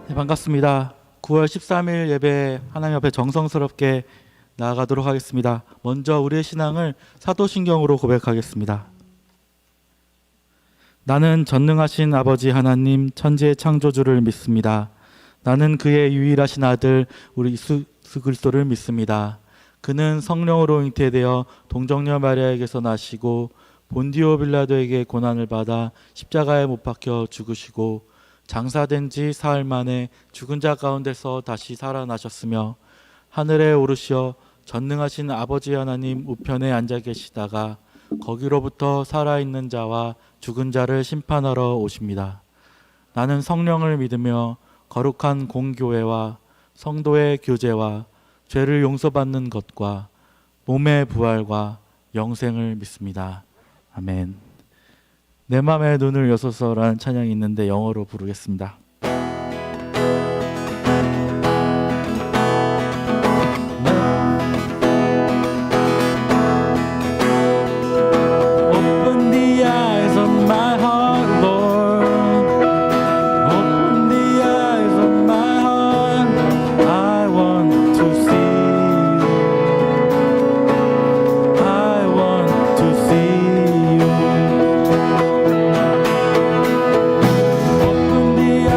네, 반갑습니다. 9월 13일 예배 하나님 앞에 정성스럽게 나아가도록 하겠습니다. 먼저 우리의 신앙을 사도신경으로 고백하겠습니다. 나는 전능하신 아버지 하나님 천지의 창조주를 믿습니다. 나는 그의 유일하신 아들 우리 예수 그리스도를 믿습니다. 그는 성령으로 잉태되어 동정녀 마리아에게서 나시고 본디오 빌라도에게 고난을 받아 십자가에 못 박혀 죽으시고 장사된 지 사흘 만에 죽은 자 가운데서 다시 살아나셨으며 하늘에 오르시어 전능하신 아버지 하나님 우편에 앉아 계시다가 거기로부터 살아있는 자와 죽은 자를 심판하러 오십니다. 나는 성령을 믿으며 거룩한 공교회와 성도의 교제와 죄를 용서받는 것과 몸의 부활과 영생을 믿습니다. 아멘. 내 맘의 눈을 여소서라는 찬양이 있는데 영어로 부르겠습니다. Open the eyes of my heart, Lord. Open the eyes of my heart. I want to see you. I want to see you. Open the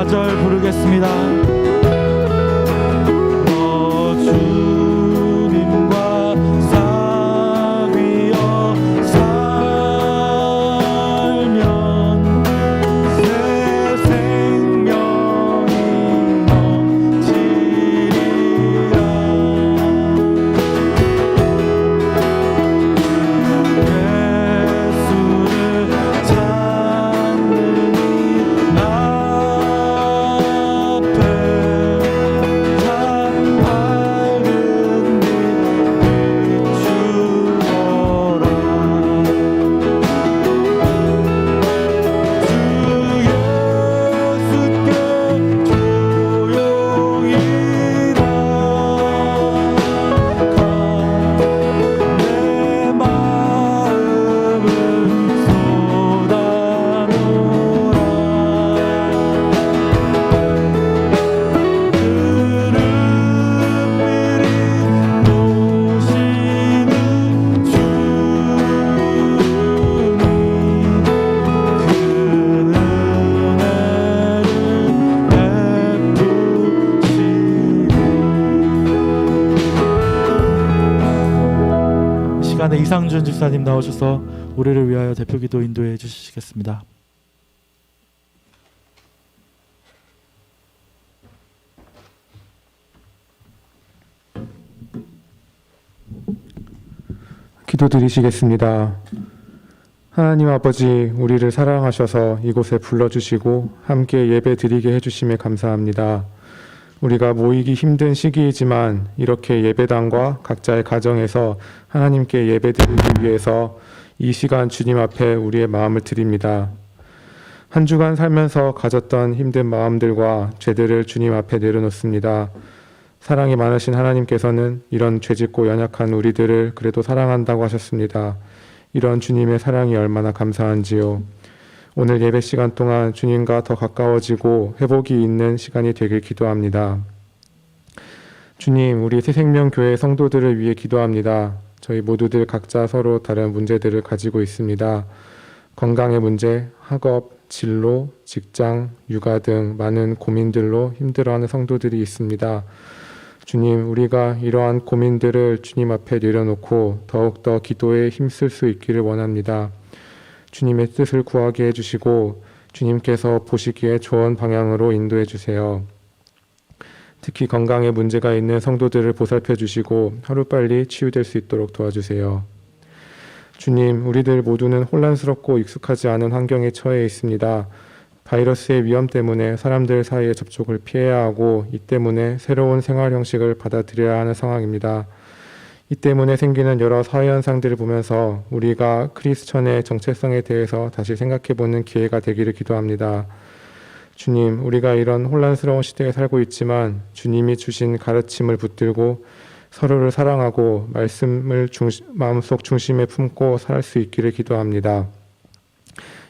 4절 부르겠습니다. 주님과 사귀어 살면 새 생명이 넘치리라. 예수를 찾는 이 앞에 참 밝은 빛 비추어라. 주 예수께 조용히 나아가 내 마음을 쏟아놓으라. 그릇미리 노시는 주님, 그 은혜를 베푸시리. 이 시간에 이상준 집사님 나오셔서 우리를 위하여 대표기도 인도해 주시겠습니다. 기도드리시겠습니다. 하나님 아버지, 우리를 사랑하셔서 이곳에 불러주시고 함께 예배 드리게 해주심에 감사합니다. 우리가 모이기 힘든 시기이지만 이렇게 예배당과 각자의 가정에서 하나님께 예배 드리기 위해서 이 시간 주님 앞에 우리의 마음을 드립니다. 한 주간 살면서 가졌던 힘든 마음들과 죄들을 주님 앞에 내려놓습니다. 사랑이 많으신 하나님께서는 이런 죄짓고 연약한 우리들을 그래도 사랑한다고 하셨습니다. 이런 주님의 사랑이 얼마나 감사한지요. 오늘 예배 시간 동안 주님과 더 가까워지고 회복이 있는 시간이 되길 기도합니다. 주님, 우리 새생명교회 성도들을 위해 기도합니다. 저희 모두들 각자 서로 다른 문제들을 가지고 있습니다. 건강의 문제, 학업, 진로, 직장, 육아 등 많은 고민들로 힘들어하는 성도들이 있습니다. 주님, 우리가 이러한 고민들을 주님 앞에 내려놓고 더욱더 기도에 힘쓸 수 있기를 원합니다. 주님의 뜻을 구하게 해주시고 주님께서 보시기에 좋은 방향으로 인도해 주세요. 특히 건강에 문제가 있는 성도들을 보살펴 주시고 하루빨리 치유될 수 있도록 도와주세요. 주님, 우리들 모두는 혼란스럽고 익숙하지 않은 환경에 처해 있습니다. 바이러스의 위험 때문에 사람들 사이의 접촉을 피해야 하고 이 때문에 새로운 생활 형식을 받아들여야 하는 상황입니다. 이 때문에 생기는 여러 사회 현상들을 보면서 우리가 크리스천의 정체성에 대해서 다시 생각해보는 기회가 되기를 기도합니다. 주님, 우리가 이런 혼란스러운 시대에 살고 있지만 주님이 주신 가르침을 붙들고 서로를 사랑하고 말씀을 마음속 중심에 품고 살 수 있기를 기도합니다.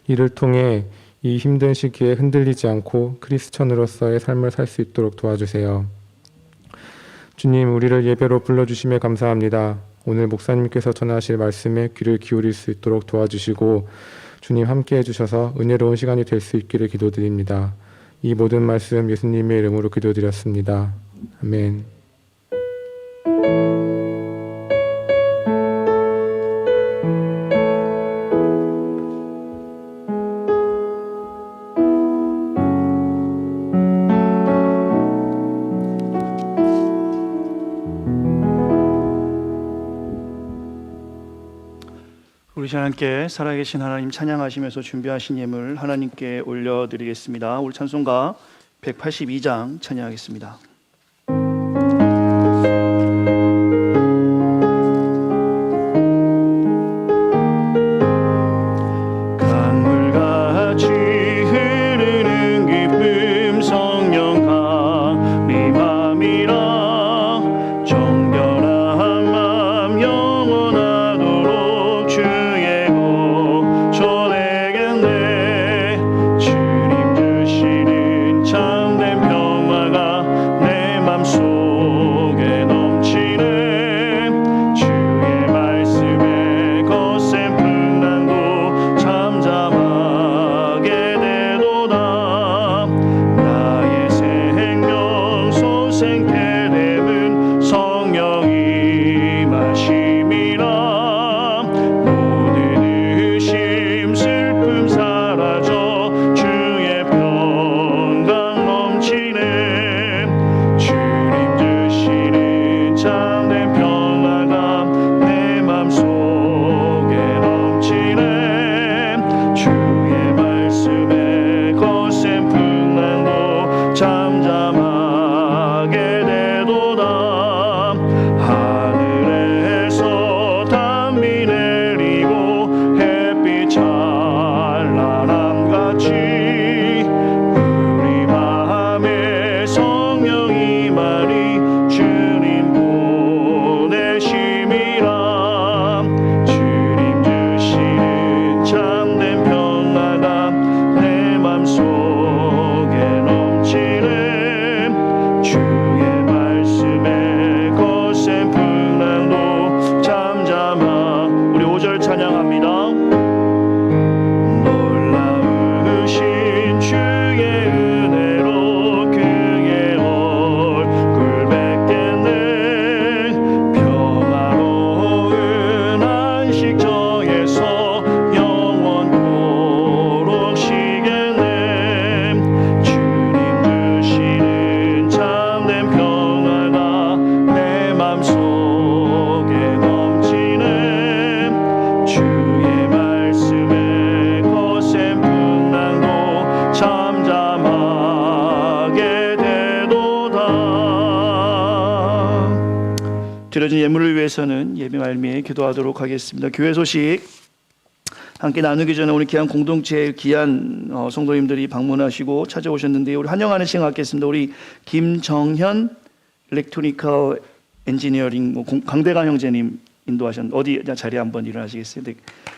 이를 통해 이 힘든 시기에 흔들리지 않고 크리스천으로서의 삶을 살 수 있도록 도와주세요. 주님, 우리를 예배로 불러주심에 감사합니다. 오늘 목사님께서 전하실 말씀에 귀를 기울일 수 있도록 도와주시고 주님 함께 해주셔서 은혜로운 시간이 될 수 있기를 기도드립니다. 이 모든 말씀 예수님의 이름으로 기도드렸습니다. 아멘. 우리 하나님께 살아계신 하나님 찬양하시면서 준비하신 예물 하나님께 올려드리겠습니다. 우리 찬송가 182장 찬양하겠습니다. 강물같이 흐르는 기쁨 성령 강림함이라 정결한 맘 영원하도록 주의 고초되겠네. 주님 주시는 참된 평화가 드려진 예물을 위해서는 예배 말미에 기도하도록 하겠습니다. 교회 소식 함께 나누기 전에 오늘 귀한 공동체의 귀한 성도님들이 방문하시고 찾아오셨는데요. 우리 환영하는 시간 갖겠습니다. 우리 김정현 일렉트로니컬 엔지니어링 강대강 형제님 인도하셨는데 어디 자리에 한번 일어나시겠어요? 네.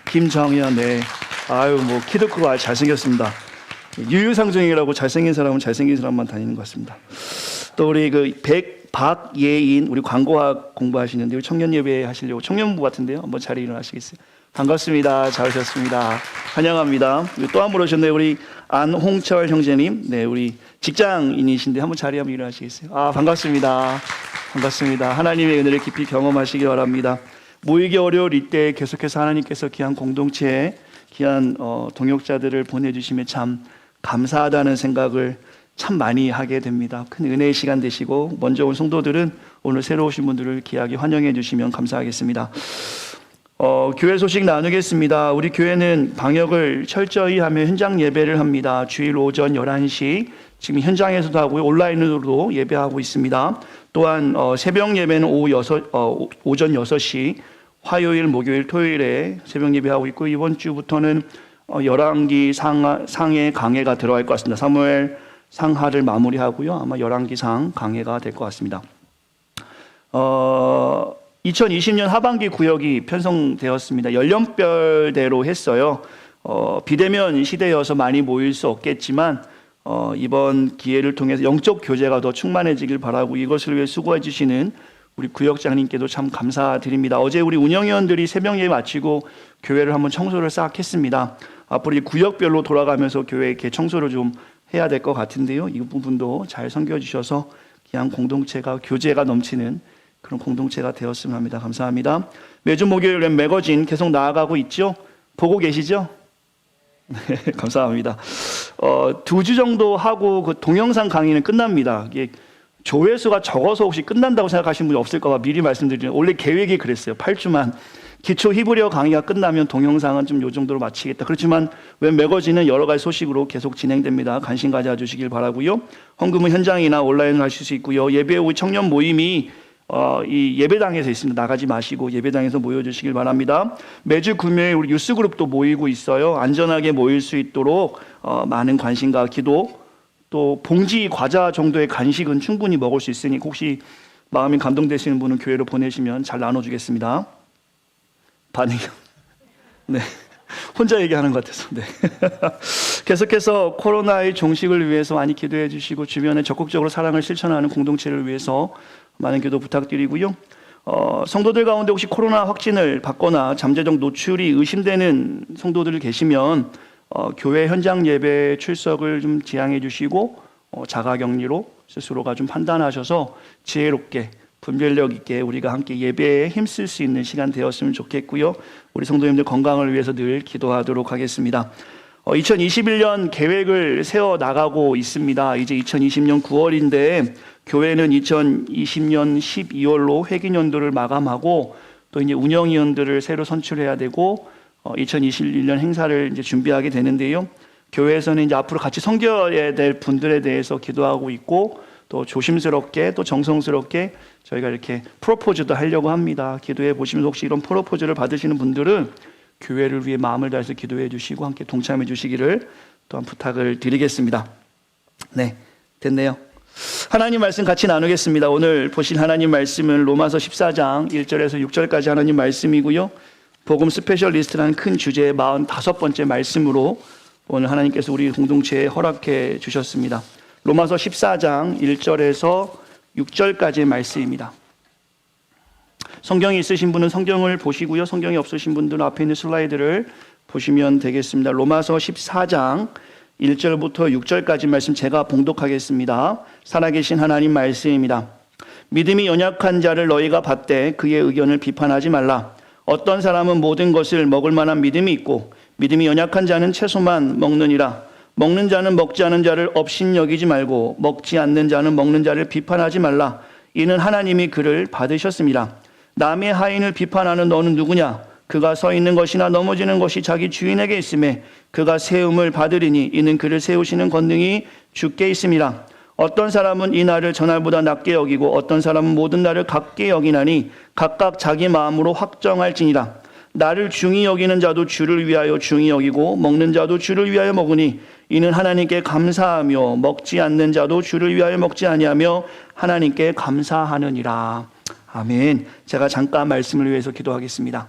김정현, 네. 아유, 키도 크고 잘생겼습니다. 유유상종이라고 잘생긴 사람은 잘생긴 사람만 다니는 것 같습니다. 또 우리 박예인 우리 광고학 공부하시는데 우리 청년 예배 하시려고 청년부 같은데요. 한번 자리에 일어나시겠어요? 반갑습니다. 잘 오셨습니다. 환영합니다. 또 한 분 오셨네요. 우리 안홍철 형제님. 네, 우리 직장인이신데 한번 자리에 한번 일어나시겠어요? 아, 반갑습니다. 반갑습니다. 하나님의 은혜를 깊이 경험하시기 바랍니다. 모이기 어려울 이때 계속해서 하나님께서 귀한 공동체에 귀한 동역자들을 보내주심에 참 감사하다는 생각을 참 많이 하게 됩니다. 큰 은혜의 시간 되시고 먼저 온 성도들은 오늘 새로 오신 분들을 귀하게 환영해 주시면 감사하겠습니다. 교회 소식 나누겠습니다. 우리 교회는 방역을 철저히 하며 현장 예배를 합니다. 주일 오전 11시 지금 현장에서도 하고요. 온라인으로도 예배하고 있습니다. 또한 새벽 예배는 오전 6시 화요일, 목요일, 토요일에 새벽 예배하고 있고 이번 주부터는 열왕기 상해 강해가 들어갈 것 같습니다. 사무엘 상하를 마무리하고요. 아마 열왕기 상 강해가 될 것 같습니다. 2020년 하반기 구역이 편성되었습니다. 연령별대로 했어요. 비대면 시대여서 많이 모일 수 없겠지만 이번 기회를 통해서 영적 교제가 더 충만해지길 바라고 이것을 위해 수고해 주시는 우리 구역장님께도 참 감사드립니다. 어제 우리 운영위원들이 새벽 예배 마치고 교회를 한번 청소를 싹 했습니다. 앞으로 이 구역별로 돌아가면서 교회 이렇게 청소를 좀 해야 될 것 같은데요. 이 부분도 잘 섬겨주셔서 그냥 공동체가 교제가 넘치는 그런 공동체가 되었으면 합니다. 감사합니다. 매주 목요일 매거진 계속 나아가고 있죠? 보고 계시죠? 네, 감사합니다. 2주 정도 하고 그 동영상 강의는 끝납니다. 이게 조회수가 적어서 혹시 끝난다고 생각하시는 분이 없을까 봐 미리 말씀드리면 원래 계획이 그랬어요. 8주만 기초 히브리어 강의가 끝나면 동영상은 좀 요 정도로 마치겠다. 그렇지만 웹 매거진은 여러 가지 소식으로 계속 진행됩니다. 관심 가져주시길 바라고요. 헌금은 현장이나 온라인으로 하실 수 있고요. 예배 후 청년 모임이 이 예배당에서 있습니다. 나가지 마시고 예배당에서 모여주시길 바랍니다. 매주 금요일 우리 유스그룹도 모이고 있어요. 안전하게 모일 수 있도록 많은 관심과 기도 또 봉지 과자 정도의 간식은 충분히 먹을 수 있으니 혹시 마음이 감동되시는 분은 교회로 보내시면 잘 나눠주겠습니다. 반응이요? 네. 혼자 얘기하는 것 같아서. 네. 계속해서 코로나의 종식을 위해서 많이 기도해 주시고 주변에 적극적으로 사랑을 실천하는 공동체를 위해서 많은 기도 부탁드리고요. 성도들 가운데 혹시 코로나 확진을 받거나 잠재적 노출이 의심되는 성도들 계시면 교회 현장 예배 출석을 좀 지양해 주시고 자가격리로 스스로가 좀 판단하셔서 지혜롭게 분별력 있게 우리가 함께 예배에 힘쓸 수 있는 시간 되었으면 좋겠고요. 우리 성도님들 건강을 위해서 늘 기도하도록 하겠습니다. 2021년 계획을 세워 나가고 있습니다. 이제 2020년 9월인데 교회는 2020년 12월로 회기년도를 마감하고 또 이제 운영위원들을 새로 선출해야 되고 2021년 행사를 이제 준비하게 되는데요. 교회에서는 이제 앞으로 같이 섬겨야 될 분들에 대해서 기도하고 있고 또 조심스럽게 또 정성스럽게 저희가 이렇게 프로포즈도 하려고 합니다. 기도해 보시면 혹시 이런 프로포즈를 받으시는 분들은 교회를 위해 마음을 다해서 기도해 주시고 함께 동참해 주시기를 또한 부탁을 드리겠습니다. 네, 됐네요. 하나님 말씀 같이 나누겠습니다. 오늘 보실 하나님 말씀은 로마서 14장 1절에서 6절까지 하나님 말씀이고요. 복음 스페셜리스트라는 큰 주제의 45번째 말씀으로 오늘 하나님께서 우리 공동체에 허락해 주셨습니다. 로마서 14장 1절에서 6절까지의 말씀입니다. 성경이 있으신 분은 성경을 보시고요. 성경이 없으신 분들은 앞에 있는 슬라이드를 보시면 되겠습니다. 로마서 14장 1절부터 6절까지 말씀 제가 봉독하겠습니다. 살아계신 하나님 말씀입니다. 믿음이 연약한 자를 너희가 받되 그의 의견을 비판하지 말라. 어떤 사람은 모든 것을 먹을 만한 믿음이 있고 믿음이 연약한 자는 채소만 먹느니라. 먹는 자는 먹지 않은 자를 업신여기지 말고 먹지 않는 자는 먹는 자를 비판하지 말라. 이는 하나님이 그를 받으셨습니다. 남의 하인을 비판하는 너는 누구냐? 그가 서 있는 것이나 넘어지는 것이 자기 주인에게 있음에 그가 세움을 받으리니 이는 그를 세우시는 권능이 주께 있음이라. 어떤 사람은 이 날을 전날보다 낮게 여기고 어떤 사람은 모든 날을 같게 여기나니 각각 자기 마음으로 확정할지니라. 나를 중히 여기는 자도 주를 위하여 중히 여기고 먹는 자도 주를 위하여 먹으니 이는 하나님께 감사하며 먹지 않는 자도 주를 위하여 먹지 아니하며 하나님께 감사하느니라. 아멘. 제가 잠깐 말씀을 위해서 기도하겠습니다.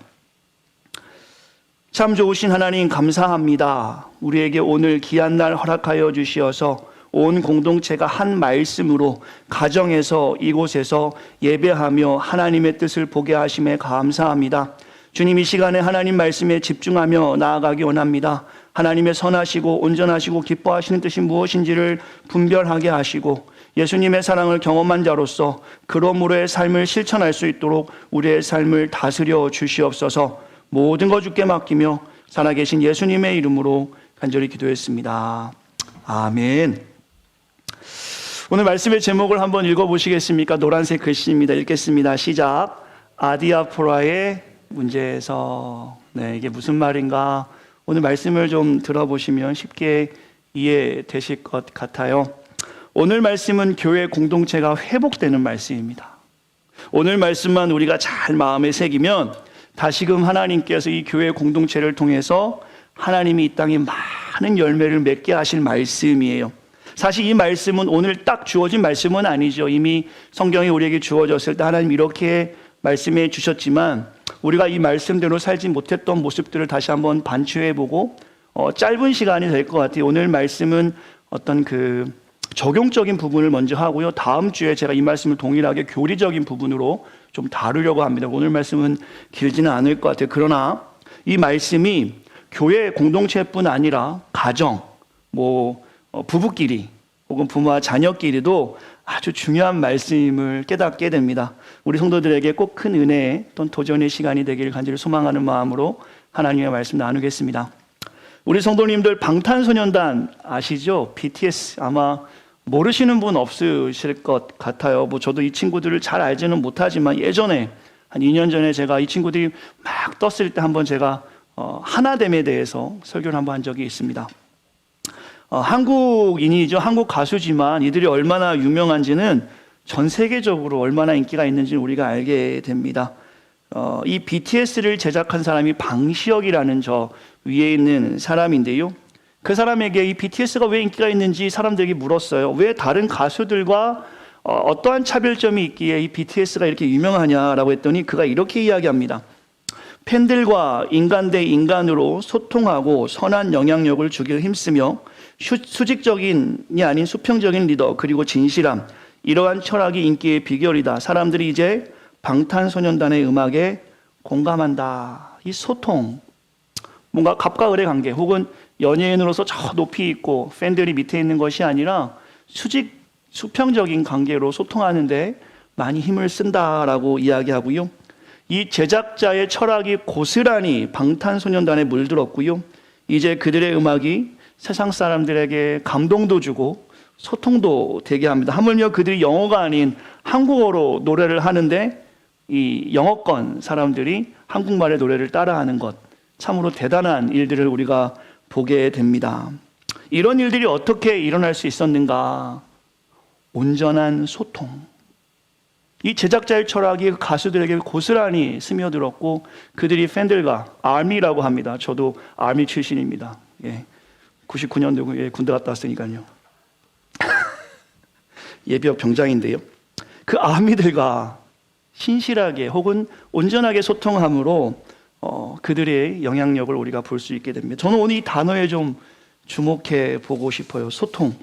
참 좋으신 하나님 감사합니다. 우리에게 오늘 귀한 날 허락하여 주시어서 온 공동체가 한 말씀으로 가정에서 이곳에서 예배하며 하나님의 뜻을 보게 하심에 감사합니다. 주님, 이 시간에 하나님 말씀에 집중하며 나아가기 원합니다. 하나님의 선하시고 온전하시고 기뻐하시는 뜻이 무엇인지를 분별하게 하시고 예수님의 사랑을 경험한 자로서 그러므로의 삶을 실천할 수 있도록 우리의 삶을 다스려 주시옵소서. 모든 것 주께 맡기며 살아계신 예수님의 이름으로 간절히 기도했습니다. 아멘. 오늘 말씀의 제목을 한번 읽어보시겠습니까? 노란색 글씨입니다. 읽겠습니다. 시작. 아디아포라의 문제에서. 네, 이게 무슨 말인가? 오늘 말씀을 좀 들어보시면 쉽게 이해되실 것 같아요. 오늘 말씀은 교회 공동체가 회복되는 말씀입니다. 오늘 말씀만 우리가 잘 마음에 새기면 다시금 하나님께서 이 교회 공동체를 통해서 하나님이 이 땅에 많은 열매를 맺게 하실 말씀이에요. 사실 이 말씀은 오늘 딱 주어진 말씀은 아니죠. 이미 성경이 우리에게 주어졌을 때 하나님 이렇게 말씀해 주셨지만 우리가 이 말씀대로 살지 못했던 모습들을 다시 한번 반추해보고 짧은 시간이 될 것 같아요. 오늘 말씀은 어떤 그 적용적인 부분을 먼저 하고요. 다음 주에 제가 이 말씀을 동일하게 교리적인 부분으로 좀 다루려고 합니다. 오늘 말씀은 길지는 않을 것 같아요. 그러나 이 말씀이 교회 공동체뿐 아니라 가정, 부부끼리 혹은 부모와 자녀끼리도 아주 중요한 말씀을 깨닫게 됩니다. 우리 성도들에게 꼭 큰 은혜 또는 도전의 시간이 되기를 간절히 소망하는 마음으로 하나님의 말씀 나누겠습니다. 우리 성도님들 방탄소년단 아시죠? BTS 아마 모르시는 분 없으실 것 같아요. 저도 이 친구들을 잘 알지는 못하지만 예전에 한 2년 전에 제가 이 친구들이 막 떴을 때 한번 제가 하나됨에 대해서 설교를 한번 한 적이 있습니다. 한국인이죠. 한국 가수지만 이들이 얼마나 유명한지는 전 세계적으로 얼마나 인기가 있는지는 우리가 알게 됩니다. 이 BTS를 제작한 사람이 방시혁이라는 저 위에 있는 사람인데요. 그 사람에게 이 BTS가 왜 인기가 있는지 사람들이 물었어요. 왜 다른 가수들과 어떠한 차별점이 있기에 이 BTS가 이렇게 유명하냐라고 했더니 그가 이렇게 이야기합니다. 팬들과 인간 대 인간으로 소통하고 선한 영향력을 주길 힘쓰며 수직적인이 아닌 수평적인 리더 그리고 진실함, 이러한 철학이 인기의 비결이다. 사람들이 이제 방탄소년단의 음악에 공감한다. 이 소통, 뭔가 갑과 을의 관계 혹은 연예인으로서 저 높이 있고 팬들이 밑에 있는 것이 아니라 수평적인 관계로 소통하는데 많이 힘을 쓴다라고 이야기하고요. 이 제작자의 철학이 고스란히 방탄소년단에 물들었고요. 이제 그들의 음악이 세상 사람들에게 감동도 주고 소통도 되게 합니다. 하물며 그들이 영어가 아닌 한국어로 노래를 하는데 이 영어권 사람들이 한국말의 노래를 따라하는 것, 참으로 대단한 일들을 우리가 보게 됩니다. 이런 일들이 어떻게 일어날 수 있었는가? 온전한 소통. 이 제작자의 철학이 가수들에게 고스란히 스며들었고 그들이 팬들과 아미라고 합니다. 저도 아미 출신입니다. 99년도 군대 갔다 왔으니까요. 예비역 병장인데요. 그 아미들과 신실하게 혹은 온전하게 소통함으로 그들의 영향력을 우리가 볼 수 있게 됩니다. 저는 오늘 이 단어에 좀 주목해 보고 싶어요. 소통.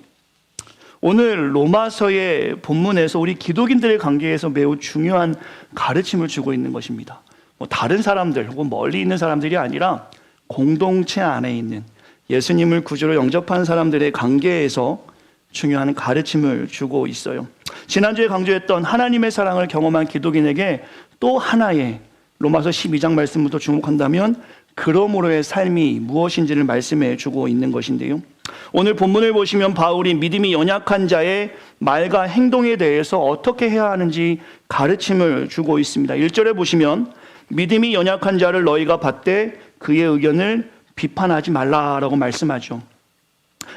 오늘 로마서의 본문에서 우리 기독인들의 관계에서 매우 중요한 가르침을 주고 있는 것입니다. 다른 사람들 혹은 멀리 있는 사람들이 아니라 공동체 안에 있는 예수님을 구주로 영접한 사람들의 관계에서 중요한 가르침을 주고 있어요. 지난주에 강조했던 하나님의 사랑을 경험한 기독인에게 또 하나의 로마서 12장 말씀부터 주목한다면 그러므로의 삶이 무엇인지를 말씀해 주고 있는 것인데요. 오늘 본문을 보시면 바울이 믿음이 연약한 자의 말과 행동에 대해서 어떻게 해야 하는지 가르침을 주고 있습니다. 1절에 보시면 믿음이 연약한 자를 너희가 받되 그의 의견을 비판하지 말라라고 말씀하죠.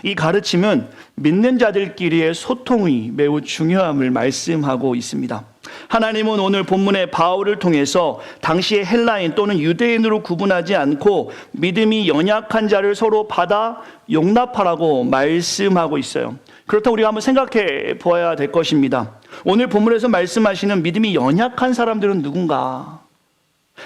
이 가르침은 믿는 자들끼리의 소통이 매우 중요함을 말씀하고 있습니다. 하나님은 오늘 본문의 바울을 통해서 당시의 헬라인 또는 유대인으로 구분하지 않고 믿음이 연약한 자를 서로 받아 용납하라고 말씀하고 있어요. 그렇다고 우리가 한번 생각해 보아야 될 것입니다. 오늘 본문에서 말씀하시는 믿음이 연약한 사람들은 누군가?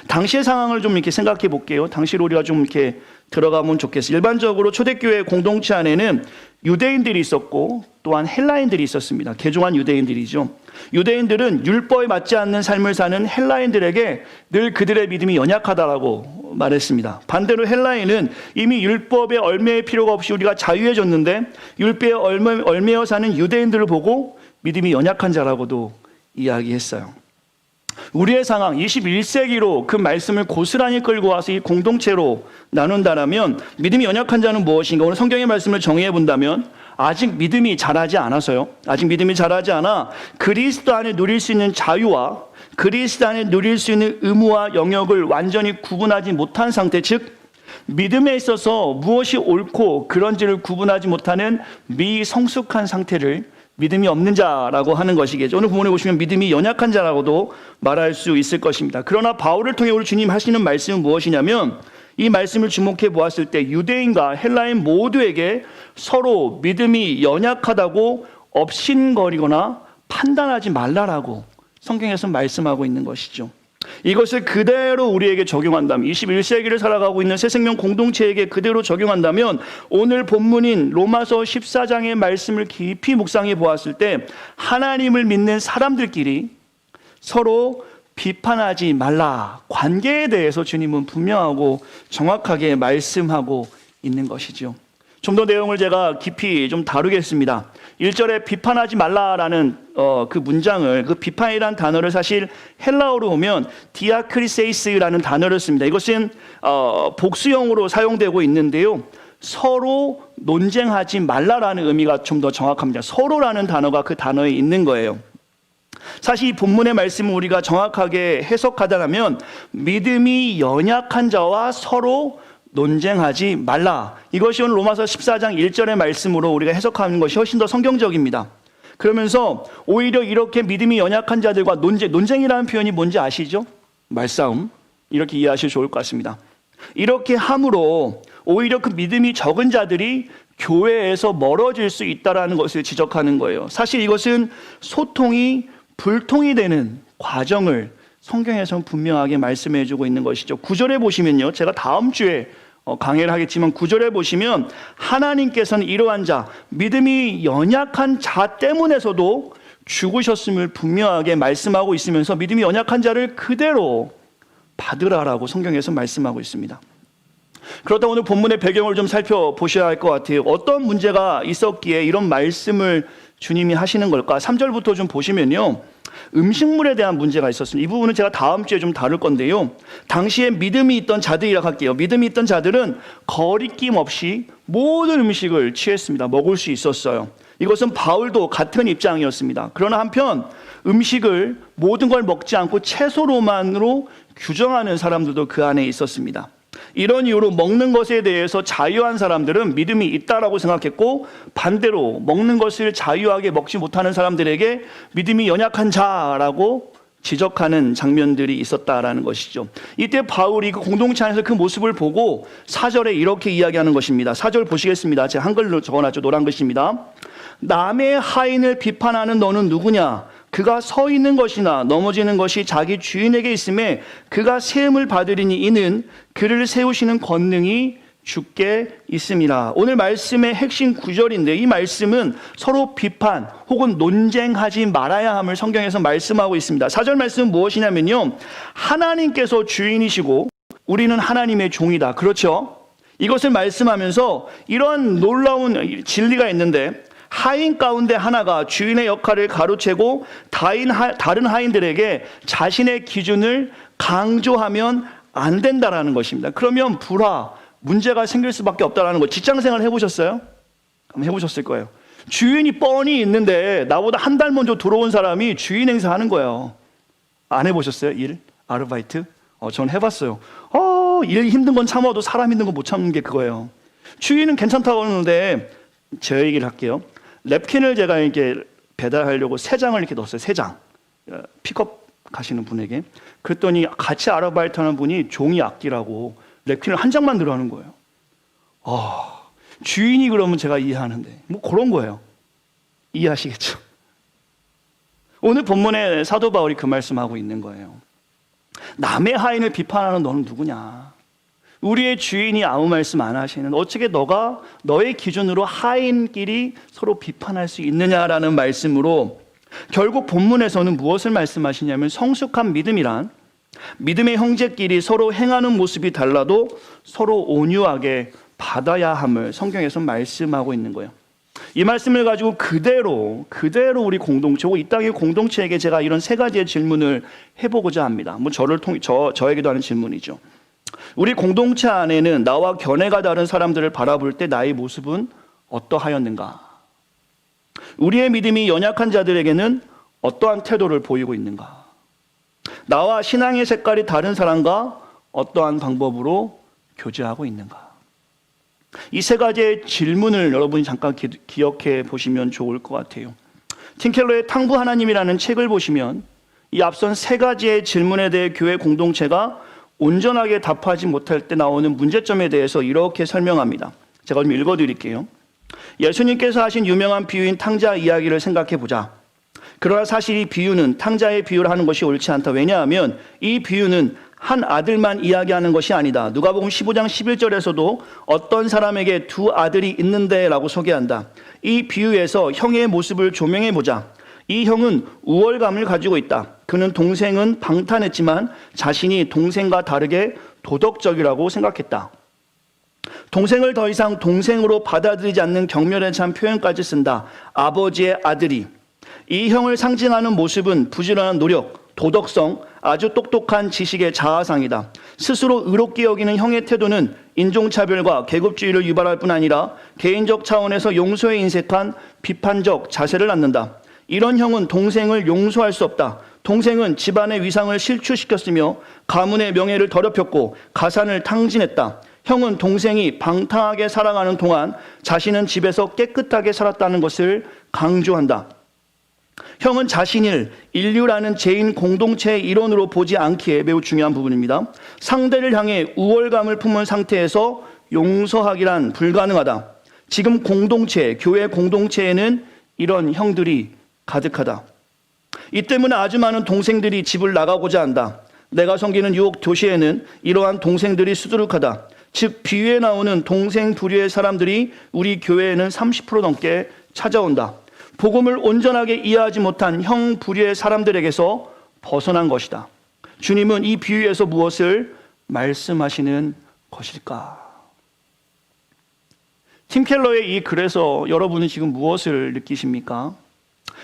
당시의 상황을 좀 이렇게 생각해 볼게요. 당시로 우리가 좀 이렇게 들어가면 좋겠어요. 일반적으로 초대교회 공동체 안에는 유대인들이 있었고 또한 헬라인들이 있었습니다. 개종한 유대인들이죠. 유대인들은 율법에 맞지 않는 삶을 사는 헬라인들에게 늘 그들의 믿음이 연약하다라고 말했습니다. 반대로 헬라인은 이미 율법에 얽매일 필요가 없이 우리가 자유해졌는데 율법에 얽매여 사는 유대인들을 보고 믿음이 연약한 자라고도 이야기했어요. 우리의 상황 21세기로 그 말씀을 고스란히 끌고 와서 이 공동체로 나눈다라면 믿음이 연약한 자는 무엇인가? 오늘 성경의 말씀을 정의해 본다면 아직 믿음이 자라지 않아서요. 아직 믿음이 자라지 않아 그리스도 안에 누릴 수 있는 자유와 그리스도 안에 누릴 수 있는 의무와 영역을 완전히 구분하지 못한 상태, 즉 믿음에 있어서 무엇이 옳고 그런지를 구분하지 못하는 미성숙한 상태를 믿음이 없는 자라고 하는 것이겠죠. 오늘 본문에 보시면 믿음이 연약한 자라고도 말할 수 있을 것입니다. 그러나 바울을 통해 우리 주님 하시는 말씀은 무엇이냐면 이 말씀을 주목해 보았을 때 유대인과 헬라인 모두에게 서로 믿음이 연약하다고 업신거리거나 판단하지 말라라고 성경에서 말씀하고 있는 것이죠. 이것을 그대로 우리에게 적용한다면 21세기를 살아가고 있는 새생명 공동체에게 그대로 적용한다면 오늘 본문인 로마서 14장의 말씀을 깊이 묵상해 보았을 때 하나님을 믿는 사람들끼리 서로 비판하지 말라. 관계에 대해서 주님은 분명하고 정확하게 말씀하고 있는 것이죠. 좀 더 내용을 제가 깊이 좀 다루겠습니다. 1절에 비판하지 말라라는 그 문장을, 그 비판이라는 단어를 사실 헬라어로 보면 디아크리세이스라는 단어를 씁니다. 이것은 복수형으로 사용되고 있는데요. 서로 논쟁하지 말라라는 의미가 좀 더 정확합니다. 서로라는 단어가 그 단어에 있는 거예요. 사실 이 본문의 말씀을 우리가 정확하게 해석하자면 믿음이 연약한 자와 서로 논쟁하지 말라. 이것이 오늘 로마서 14장 1절의 말씀으로 우리가 해석하는 것이 훨씬 더 성경적입니다. 그러면서 오히려 이렇게 믿음이 연약한 자들과 논쟁이라는 표현이 뭔지 아시죠? 말싸움. 이렇게 이해하시면 좋을 것 같습니다. 이렇게 함으로 오히려 그 믿음이 적은 자들이 교회에서 멀어질 수 있다는 것을 지적하는 거예요. 사실 이것은 소통이 불통이 되는 과정을 성경에서는 분명하게 말씀해주고 있는 것이죠. 9절에 보시면요, 제가 다음 주에 강의를 하겠지만 9절에 보시면 하나님께서는 이러한 자, 믿음이 연약한 자 때문에서도 죽으셨음을 분명하게 말씀하고 있으면서 믿음이 연약한 자를 그대로 받으라라고 성경에서 말씀하고 있습니다. 그렇다고 오늘 본문의 배경을 좀 살펴보셔야 할 것 같아요. 어떤 문제가 있었기에 이런 말씀을 주님이 하시는 걸까? 3절부터 좀 보시면요, 음식물에 대한 문제가 있었습니다. 이 부분은 제가 다음 주에 좀 다룰 건데요. 당시에 믿음이 있던 자들이라고 할게요. 믿음이 있던 자들은 거리낌 없이 모든 음식을 취했습니다. 먹을 수 있었어요. 이것은 바울도 같은 입장이었습니다. 그러나 한편 음식을 모든 걸 먹지 않고 채소로만으로 규정하는 사람들도 그 안에 있었습니다. 이런 이유로 먹는 것에 대해서 자유한 사람들은 믿음이 있다라고 생각했고, 반대로 먹는 것을 자유하게 먹지 못하는 사람들에게 믿음이 연약한 자라고 지적하는 장면들이 있었다라는 것이죠. 이때 바울이 그 공동체 안에서 그 모습을 보고 4절에 이렇게 이야기하는 것입니다. 4절 보시겠습니다. 제가 한글로 적어놨죠. 노란 글씨입니다. 남의 하인을 비판하는 너는 누구냐? 그가 서 있는 것이나 넘어지는 것이 자기 주인에게 있음에 그가 세움을 받으리니 이는 그를 세우시는 권능이 주께 있음이라. 오늘 말씀의 핵심 구절인데 이 말씀은 서로 비판 혹은 논쟁하지 말아야 함을 성경에서 말씀하고 있습니다. 4절 말씀은 무엇이냐면요, 하나님께서 주인이시고 우리는 하나님의 종이다. 그렇죠? 이것을 말씀하면서 이런 놀라운 진리가 있는데, 하인 가운데 하나가 주인의 역할을 가로채고 다른 하인들에게 자신의 기준을 강조하면 안 된다라는 것입니다. 그러면 불화, 문제가 생길 수밖에 없다라는 거. 직장생활 해보셨어요? 한번 해보셨을 거예요. 주인이 뻔히 있는데 나보다 한 달 먼저 들어온 사람이 주인 행세하는 거예요. 안 해보셨어요? 일? 아르바이트? 전 해봤어요. 일 힘든 건 참아도 사람 힘든 건 못 참는 게 그거예요. 주인은 괜찮다고 하는데 제 얘기를 할게요. napkin을 제가 이렇게 배달하려고 3장을 이렇게 넣었어요. 3장. 픽업 가시는 분에게. 그랬더니 같이 아르바이트하는 분이 종이 아끼라고 napkin을 1장만 들어가는 거예요. 주인이 그러면 제가 이해하는데 뭐 그런 거예요. 이해하시겠죠? 오늘 본문에 사도 바울이 그 말씀하고 있는 거예요. 남의 하인을 비판하는 너는 누구냐? 우리의 주인이 아무 말씀 안 하시는 어떻게 너가 너의 기준으로 하인끼리 서로 비판할 수 있느냐라는 말씀으로 결국 본문에서는 무엇을 말씀하시냐면 성숙한 믿음이란 믿음의 형제끼리 서로 행하는 모습이 달라도 서로 온유하게 받아야 함을 성경에서 말씀하고 있는 거예요. 이 말씀을 가지고 그대로 우리 공동체, 이 땅의 공동체에게 제가 이런 3가지의 질문을 해보고자 합니다. 뭐 저에게도 하는 질문이죠. 우리 공동체 안에는 나와 견해가 다른 사람들을 바라볼 때 나의 모습은 어떠하였는가? 우리의 믿음이 연약한 자들에게는 어떠한 태도를 보이고 있는가? 나와 신앙의 색깔이 다른 사람과 어떠한 방법으로 교제하고 있는가? 이 3가지의 질문을 여러분이 잠깐 기억해 보시면 좋을 것 같아요. 팀 켈러의 탕부 하나님이라는 책을 보시면 이 앞선 3가지의 질문에 대해 교회 공동체가 온전하게 답하지 못할 때 나오는 문제점에 대해서 이렇게 설명합니다. 제가 좀 읽어드릴게요. 예수님께서 하신 유명한 비유인 탕자 이야기를 생각해 보자. 그러나 사실 이 비유는 탕자의 비유를 하는 것이 옳지 않다. 왜냐하면 이 비유는 한 아들만 이야기하는 것이 아니다. 누가복음 15장 11절에서도 어떤 사람에게 2 아들이 있는데 라고 소개한다. 이 비유에서 형의 모습을 조명해 보자. 이 형은 우월감을 가지고 있다. 그는 동생은 방탄했지만 자신이 동생과 다르게 도덕적이라고 생각했다. 동생을 더 이상 동생으로 받아들이지 않는 경멸에 찬 표현까지 쓴다. 아버지의 아들이. 이 형을 상징하는 모습은 부지런한 노력, 도덕성, 아주 똑똑한 지식의 자아상이다. 스스로 의롭게 여기는 형의 태도는 인종차별과 계급주의를 유발할 뿐 아니라 개인적 차원에서 용서에 인색한 비판적 자세를 갖는다. 이런 형은 동생을 용서할 수 없다. 동생은 집안의 위상을 실추시켰으며 가문의 명예를 더럽혔고 가산을 탕진했다. 형은 동생이 방탕하게 살아가는 동안 자신은 집에서 깨끗하게 살았다는 것을 강조한다. 형은 자신을 인류라는 죄인 공동체의 일원으로 보지 않기에 매우 중요한 부분입니다. 상대를 향해 우월감을 품은 상태에서 용서하기란 불가능하다. 지금 공동체, 교회 공동체에는 이런 형들이 가득하다. 이 때문에 아주 많은 동생들이 집을 나가고자 한다. 내가 섬기는 유혹 도시에는 이러한 동생들이 수두룩하다. 즉 비유에 나오는 동생 부류의 사람들이 우리 교회에는 30% 넘게 찾아온다. 복음을 온전하게 이해하지 못한 형 부류의 사람들에게서 벗어난 것이다. 주님은 이 비유에서 무엇을 말씀하시는 것일까? 팀 켈러의 이 글에서 여러분은 지금 무엇을 느끼십니까?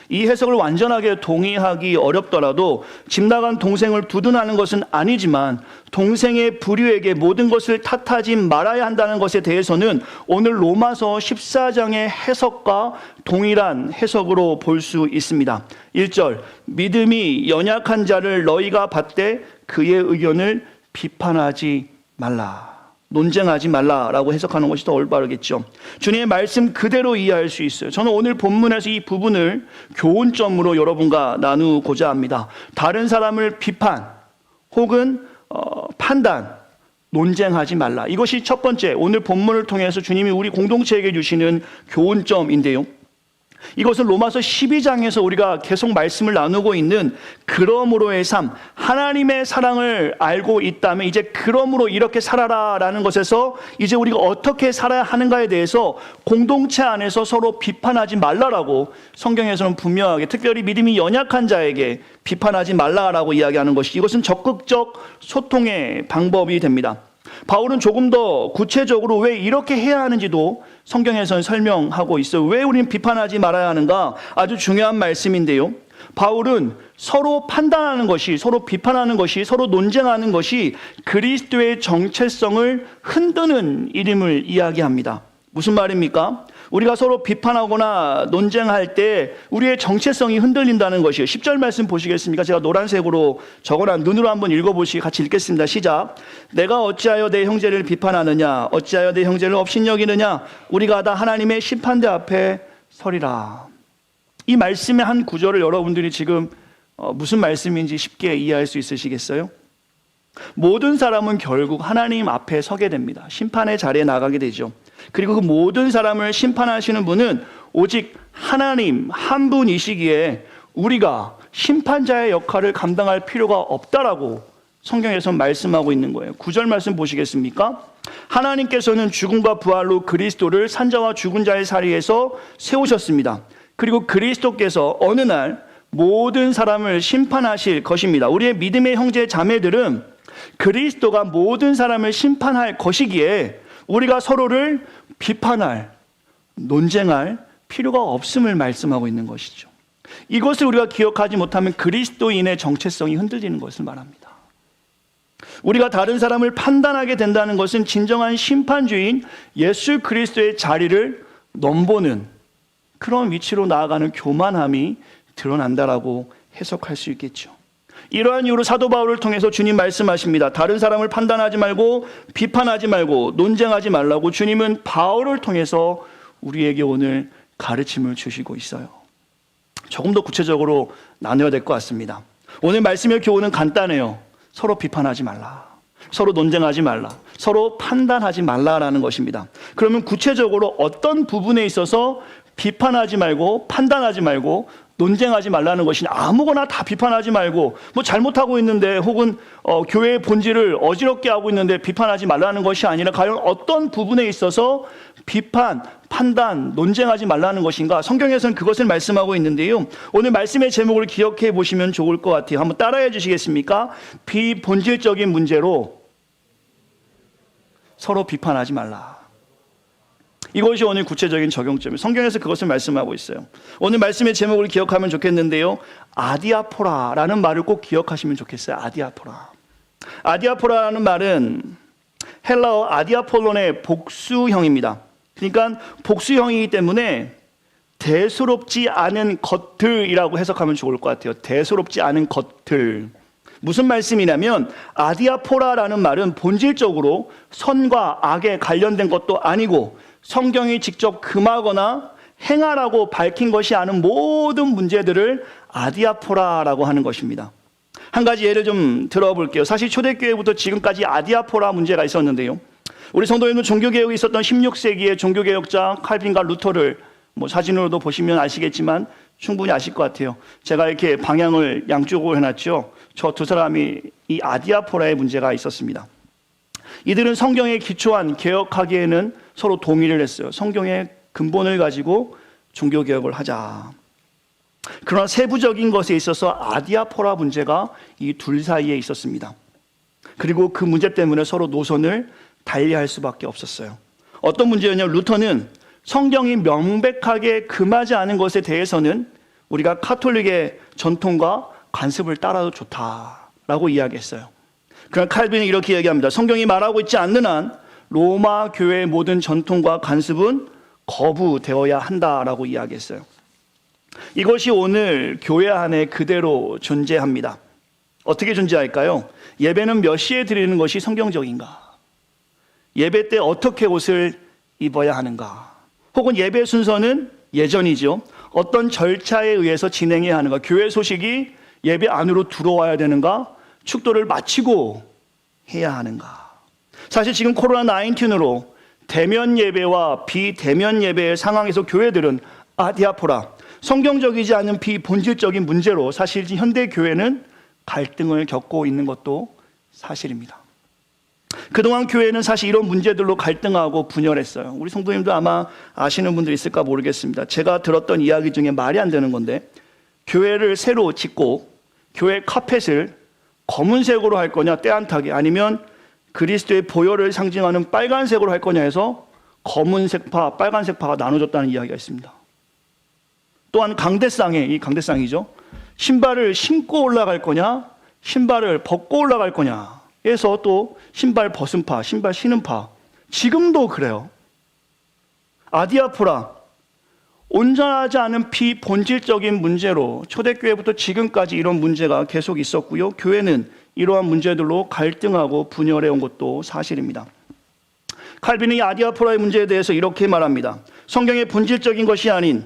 이 해석을 완전하게 동의하기 어렵더라도 집 나간 동생을 두둔하는 것은 아니지만 동생의 부류에게 모든 것을 탓하지 말아야 한다는 것에 대해서는 오늘 로마서 14장의 해석과 동일한 해석으로 볼 수 있습니다. 1절, 믿음이 연약한 자를 너희가 받되 그의 의견을 비판하지 말라. 논쟁하지 말라라고 해석하는 것이 더 올바르겠죠. 주님의 말씀 그대로 이해할 수 있어요. 저는 오늘 본문에서 이 부분을 교훈점으로 여러분과 나누고자 합니다. 다른 사람을 비판 혹은 판단, 논쟁하지 말라. 이것이 첫 번째 오늘 본문을 통해서 주님이 우리 공동체에게 주시는 교훈점인데요. 이것은 로마서 12장에서 우리가 계속 말씀을 나누고 있는 그러므로의 삶, 하나님의 사랑을 알고 있다면 이제 그러므로 이렇게 살아라라는 것에서 이제 우리가 어떻게 살아야 하는가에 대해서 공동체 안에서 서로 비판하지 말라라고 성경에서는 분명하게, 특별히 믿음이 연약한 자에게 비판하지 말라라고 이야기하는 것이, 이것은 적극적 소통의 방법이 됩니다. 바울은 조금 더 구체적으로 왜 이렇게 해야 하는지도 성경에서는 설명하고 있어요. 왜 우리는 비판하지 말아야 하는가? 아주 중요한 말씀인데요. 바울은 서로 판단하는 것이, 서로 비판하는 것이, 서로 논쟁하는 것이 그리스도의 정체성을 흔드는 일임을 이야기합니다. 무슨 말입니까? 우리가 서로 비판하거나 논쟁할 때 우리의 정체성이 흔들린다는 것이에요. 10절 말씀 보시겠습니까? 제가 노란색으로 적어놓은 눈으로 한번 읽어보시기 같이 읽겠습니다. 시작. 내가 어찌하여 내 형제를 비판하느냐? 어찌하여 내 형제를 업신여기느냐? 우리가 다 하나님의 심판대 앞에 서리라. 이 말씀의 한 구절을 여러분들이 지금 무슨 말씀인지 쉽게 이해할 수 있으시겠어요? 모든 사람은 결국 하나님 앞에 서게 됩니다. 심판의 자리에 나가게 되죠. 그리고 그 모든 사람을 심판하시는 분은 오직 하나님 한 분이시기에 우리가 심판자의 역할을 감당할 필요가 없다라고 성경에서 말씀하고 있는 거예요. 9절 말씀 보시겠습니까? 하나님께서는 죽음과 부활로 그리스도를 산자와 죽은 자의 자리에서 세우셨습니다. 그리고 그리스도께서 어느 날 모든 사람을 심판하실 것입니다. 우리의 믿음의 형제 자매들은 그리스도가 모든 사람을 심판할 것이기에 우리가 서로를 비판할, 논쟁할 필요가 없음을 말씀하고 있는 것이죠. 이것을 우리가 기억하지 못하면 그리스도인의 정체성이 흔들리는 것을 말합니다. 우리가 다른 사람을 판단하게 된다는 것은 진정한 심판주인 예수 그리스도의 자리를 넘보는 그런 위치로 나아가는 교만함이 드러난다라고 해석할 수 있겠죠. 이러한 이유로 사도 바울을 통해서 주님 말씀하십니다. 다른 사람을 판단하지 말고 비판하지 말고 논쟁하지 말라고 주님은 바울을 통해서 우리에게 오늘 가르침을 주시고 있어요. 조금 더 구체적으로 나눠야 될 것 같습니다. 오늘 말씀의 교훈은 간단해요. 서로 비판하지 말라. 서로 논쟁하지 말라. 서로 판단하지 말라라는 것입니다. 그러면 구체적으로 어떤 부분에 있어서 비판하지 말고 판단하지 말고 논쟁하지 말라는 것이냐? 아무거나 다 비판하지 말고 뭐 잘못하고 있는데 혹은 교회의 본질을 어지럽게 하고 있는데 비판하지 말라는 것이 아니라 과연 어떤 부분에 있어서 비판, 판단, 논쟁하지 말라는 것인가? 성경에서는 그것을 말씀하고 있는데요. 오늘 말씀의 제목을 기억해 보시면 좋을 것 같아요. 한번 따라해 주시겠습니까? 비본질적인 문제로 서로 비판하지 말라. 이것이 오늘 구체적인 적용점이에요. 성경에서 그것을 말씀하고 있어요. 오늘 말씀의 제목을 기억하면 좋겠는데요. 아디아포라라는 말을 꼭 기억하시면 좋겠어요. 아디아포라. 아디아포라라는 말은 헬라어 아디아폴론의 복수형입니다. 그러니까 복수형이기 때문에 대수롭지 않은 것들이라고 해석하면 좋을 것 같아요. 대수롭지 않은 것들. 무슨 말씀이냐면 아디아포라라는 말은 본질적으로 선과 악에 관련된 것도 아니고 성경이 직접 금하거나 행하라고 밝힌 것이 아닌 모든 문제들을 아디아포라라고 하는 것입니다. 한 가지 예를 좀 들어볼게요. 사실 초대교회부터 지금까지 아디아포라 문제가 있었는데요. 우리 성도님들 종교개혁이 있었던 16세기의 종교개혁자 칼빈과 루터를 사진으로도 보시면 아시겠지만 충분히 아실 것 같아요. 제가 이렇게 방향을 양쪽으로 해놨죠. 저 두 사람이 이 아디아포라의 문제가 있었습니다. 이들은 성경에 기초한 개혁하기에는 서로 동의를 했어요. 성경의 근본을 가지고 종교개혁을 하자. 그러나 세부적인 것에 있어서 아디아포라 문제가 이 둘 사이에 있었습니다. 그리고 그 문제 때문에 서로 노선을 달리할 수밖에 없었어요. 어떤 문제였냐면 루터는 성경이 명백하게 금하지 않은 것에 대해서는 우리가 카톨릭의 전통과 관습을 따라도 좋다라고 이야기했어요. 그러나 칼빈은 이렇게 얘기합니다. 성경이 말하고 있지 않는 한 로마 교회의 모든 전통과 관습은 거부되어야 한다라고 이야기했어요. 이것이 오늘 교회 안에 그대로 존재합니다. 어떻게 존재할까요? 예배는 몇 시에 드리는 것이 성경적인가? 예배 때 어떻게 옷을 입어야 하는가? 혹은 예배 순서는 예전이죠. 어떤 절차에 의해서 진행해야 하는가? 교회 소식이 예배 안으로 들어와야 되는가? 축도를 마치고 해야 하는가? 사실 지금 코로나19으로 대면 예배와 비대면 예배의 상황에서 교회들은 아디아포라, 성경적이지 않은 비본질적인 문제로 사실 현대 교회는 갈등을 겪고 있는 것도 사실입니다. 그동안 교회는 사실 이런 문제들로 갈등하고 분열했어요. 우리 성도님도 아마 아시는 분들 있을까 모르겠습니다. 제가 들었던 이야기 중에 말이 안 되는 건데 교회를 새로 짓고 교회 카펫을 검은색으로 할 거냐 때안타게, 아니면 그리스도의 보혈을 상징하는 빨간색으로 할 거냐 해서 검은색파, 빨간색파가 나눠졌다는 이야기가 있습니다. 또한 강대상에, 이 강대상이죠, 신발을 신고 올라갈 거냐 신발을 벗고 올라갈 거냐 해서 또 신발 벗은 파, 신발 신은 파. 지금도 그래요. 아디아포라, 온전하지 않은 비본질적인 문제로 초대교회부터 지금까지 이런 문제가 계속 있었고요. 교회는 이러한 문제들로 갈등하고 분열해 온 것도 사실입니다. 칼빈이 아디아포라의 문제에 대해서 이렇게 말합니다. 성경의 본질적인 것이 아닌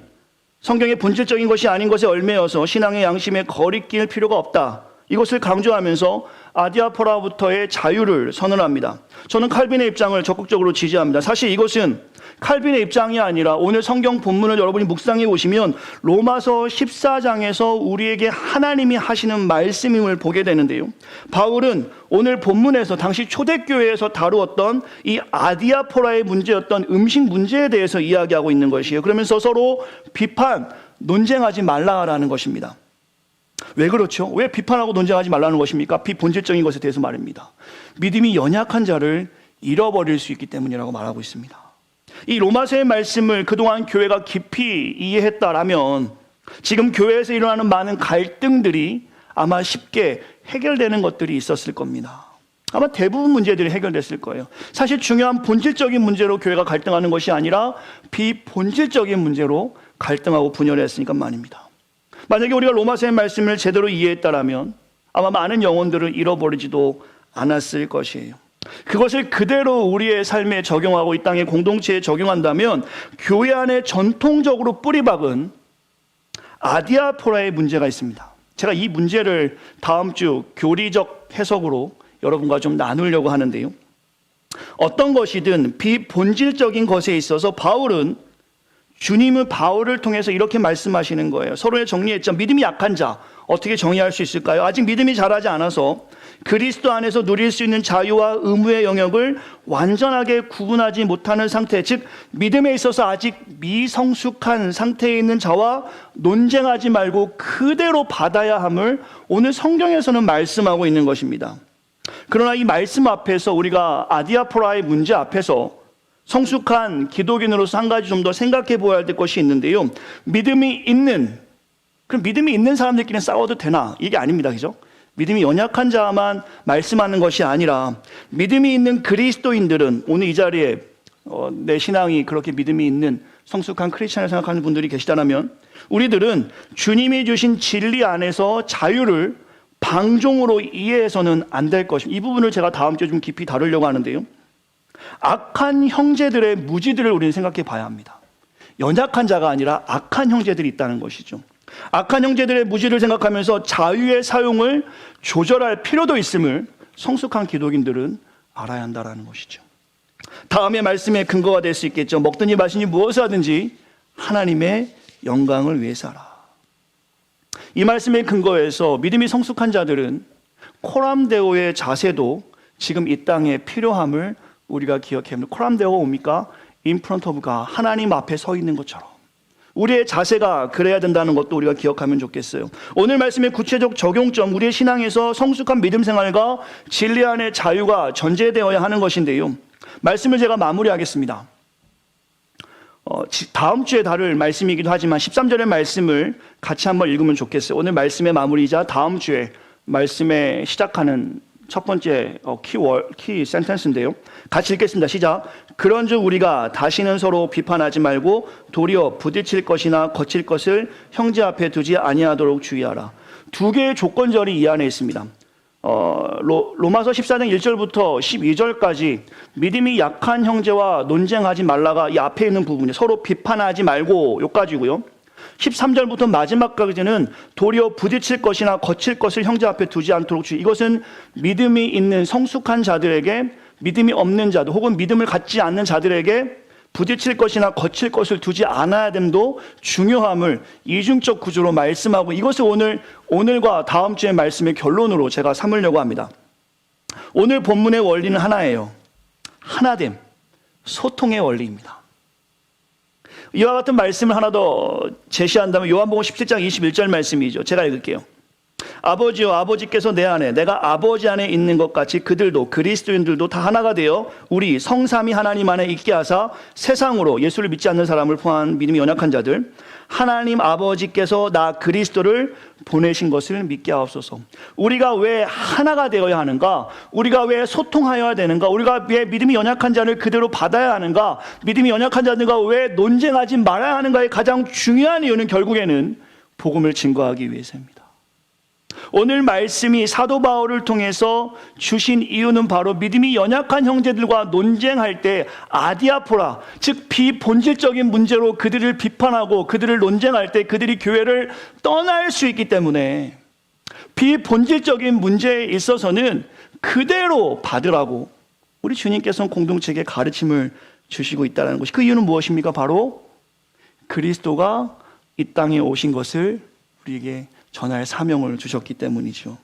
것에 얽매여서 신앙의 양심에 거리낄 필요가 없다. 이것을 강조하면서 아디아포라부터의 자유를 선언합니다. 저는 칼빈의 입장을 적극적으로 지지합니다. 사실 이것은 칼빈의 입장이 아니라 오늘 성경 본문을 여러분이 묵상해 보시면 로마서 14장에서 우리에게 하나님이 하시는 말씀임을 보게 되는데요. 바울은 오늘 본문에서 당시 초대교회에서 다루었던 이 아디아포라의 문제였던 음식 문제에 대해서 이야기하고 있는 것이에요. 그러면서 서로 비판, 논쟁하지 말라라는 것입니다. 왜 그렇죠? 왜 비판하고 논쟁하지 말라는 것입니까? 비본질적인 것에 대해서 말입니다. 믿음이 연약한 자를 잃어버릴 수 있기 때문이라고 말하고 있습니다. 이 로마서의 말씀을 그동안 교회가 깊이 이해했다라면 지금 교회에서 일어나는 많은 갈등들이 아마 쉽게 해결되는 것들이 있었을 겁니다. 아마 대부분 문제들이 해결됐을 거예요. 사실 중요한 본질적인 문제로 교회가 갈등하는 것이 아니라 비본질적인 문제로 갈등하고 분열했으니까 말입니다. 만약에 우리가 로마서의 말씀을 제대로 이해했다라면 아마 많은 영혼들을 잃어버리지도 않았을 것이에요. 그것을 그대로 우리의 삶에 적용하고 이 땅의 공동체에 적용한다면 교회 안에 전통적으로 뿌리박은 아디아포라의 문제가 있습니다. 제가 이 문제를 다음 주 교리적 해석으로 여러분과 좀 나누려고 하는데요. 어떤 것이든 비본질적인 것에 있어서 바울은 주님은 바울을 통해서 이렇게 말씀하시는 거예요. 서로의 정리했죠. 믿음이 약한 자 어떻게 정의할 수 있을까요? 아직 믿음이 자라지 않아서 그리스도 안에서 누릴 수 있는 자유와 의무의 영역을 완전하게 구분하지 못하는 상태, 즉 믿음에 있어서 아직 미성숙한 상태에 있는 자와 논쟁하지 말고 그대로 받아야 함을 오늘 성경에서는 말씀하고 있는 것입니다. 그러나 이 말씀 앞에서 우리가 아디아포라의 문제 앞에서 성숙한 기독인으로서 한 가지 좀 더 생각해 보아야 될 것이 있는데요. 믿음이 있는 사람들끼리는 싸워도 되나? 이게 아닙니다. 그죠? 믿음이 연약한 자만 말씀하는 것이 아니라 믿음이 있는 그리스도인들은 오늘 이 자리에 내 신앙이 그렇게 믿음이 있는 성숙한 크리스찬을 생각하는 분들이 계시다면 우리들은 주님이 주신 진리 안에서 자유를 방종으로 이해해서는 안 될 것입니다. 이 부분을 제가 다음 주에 좀 깊이 다루려고 하는데요. 악한 형제들의 무지들을 우리는 생각해 봐야 합니다. 연약한 자가 아니라 악한 형제들이 있다는 것이죠. 악한 형제들의 무지를 생각하면서 자유의 사용을 조절할 필요도 있음을 성숙한 기독인들은 알아야 한다는 것이죠. 다음의 말씀의 근거가 될 수 있겠죠. 먹든지 마시든지 무엇을 하든지 하나님의 영광을 위해서 하라. 이 말씀의 근거에서 믿음이 성숙한 자들은 코람데오의 자세도 지금 이 땅에 필요함을 우리가 기억해야 합니다. 코람데오가 뭡니까? In front of God, 하나님 앞에 서 있는 것처럼 우리의 자세가 그래야 된다는 것도 우리가 기억하면 좋겠어요. 오늘 말씀의 구체적 적용점, 우리의 신앙에서 성숙한 믿음 생활과 진리 안의 자유가 전제되어야 하는 것인데요. 말씀을 제가 마무리하겠습니다. 다음 주에 다룰 말씀이기도 하지만 13절의 말씀을 같이 한번 읽으면 좋겠어요. 오늘 말씀의 마무리이자 다음 주에 말씀에 시작하는 첫 번째 키 센텐스인데요. 같이 읽겠습니다. 시작. 그런즉 우리가 다시는 서로 비판하지 말고 도리어 부딪힐 것이나 거칠 것을 형제 앞에 두지 아니하도록 주의하라. 두 개의 조건절이 이 안에 있습니다. 로마서 14장 1절부터 12절까지 믿음이 약한 형제와 논쟁하지 말라가 이 앞에 있는 부분이 서로 비판하지 말고 요까지고요. 13절부터 마지막까지는 도리어 부딪힐 것이나 거칠 것을 형제 앞에 두지 않도록 주의. 이것은 믿음이 있는 성숙한 자들에게 믿음이 없는 자들 혹은 믿음을 갖지 않는 자들에게 부딪힐 것이나 거칠 것을 두지 않아야 됨도 중요함을 이중적 구조로 말씀하고 이것을 오늘과 다음 주의 말씀의 결론으로 제가 삼으려고 합니다. 오늘 본문의 원리는 하나예요. 하나됨, 소통의 원리입니다. 이와 같은 말씀을 하나 더 제시한다면 요한복음 17장 21절 말씀이죠. 제가 읽을게요. 아버지요 아버지께서 내 안에 내가 아버지 안에 있는 것 같이 그들도 그리스도인들도 다 하나가 되어 우리 성삼위 하나님 안에 있게 하사 세상으로 예수를 믿지 않는 사람을 포함한 믿음이 연약한 자들 하나님 아버지께서 나 그리스도를 보내신 것을 믿게 하옵소서. 우리가 왜 하나가 되어야 하는가? 우리가 왜 소통하여야 되는가? 우리가 왜 믿음이 연약한 자를 그대로 받아야 하는가? 믿음이 연약한 자들과 왜 논쟁하지 말아야 하는가의 가장 중요한 이유는 결국에는 복음을 증거하기 위해서입니다. 오늘 말씀이 사도 바울을 통해서 주신 이유는 바로 믿음이 연약한 형제들과 논쟁할 때 아디아포라, 즉 비본질적인 문제로 그들을 비판하고 그들을 논쟁할 때 그들이 교회를 떠날 수 있기 때문에 비본질적인 문제에 있어서는 그대로 받으라고 우리 주님께서는 공동체에게 가르침을 주시고 있다는 것이, 그 이유는 무엇입니까? 바로 그리스도가 이 땅에 오신 것을 우리에게 전할 사명을 주셨기 때문이죠.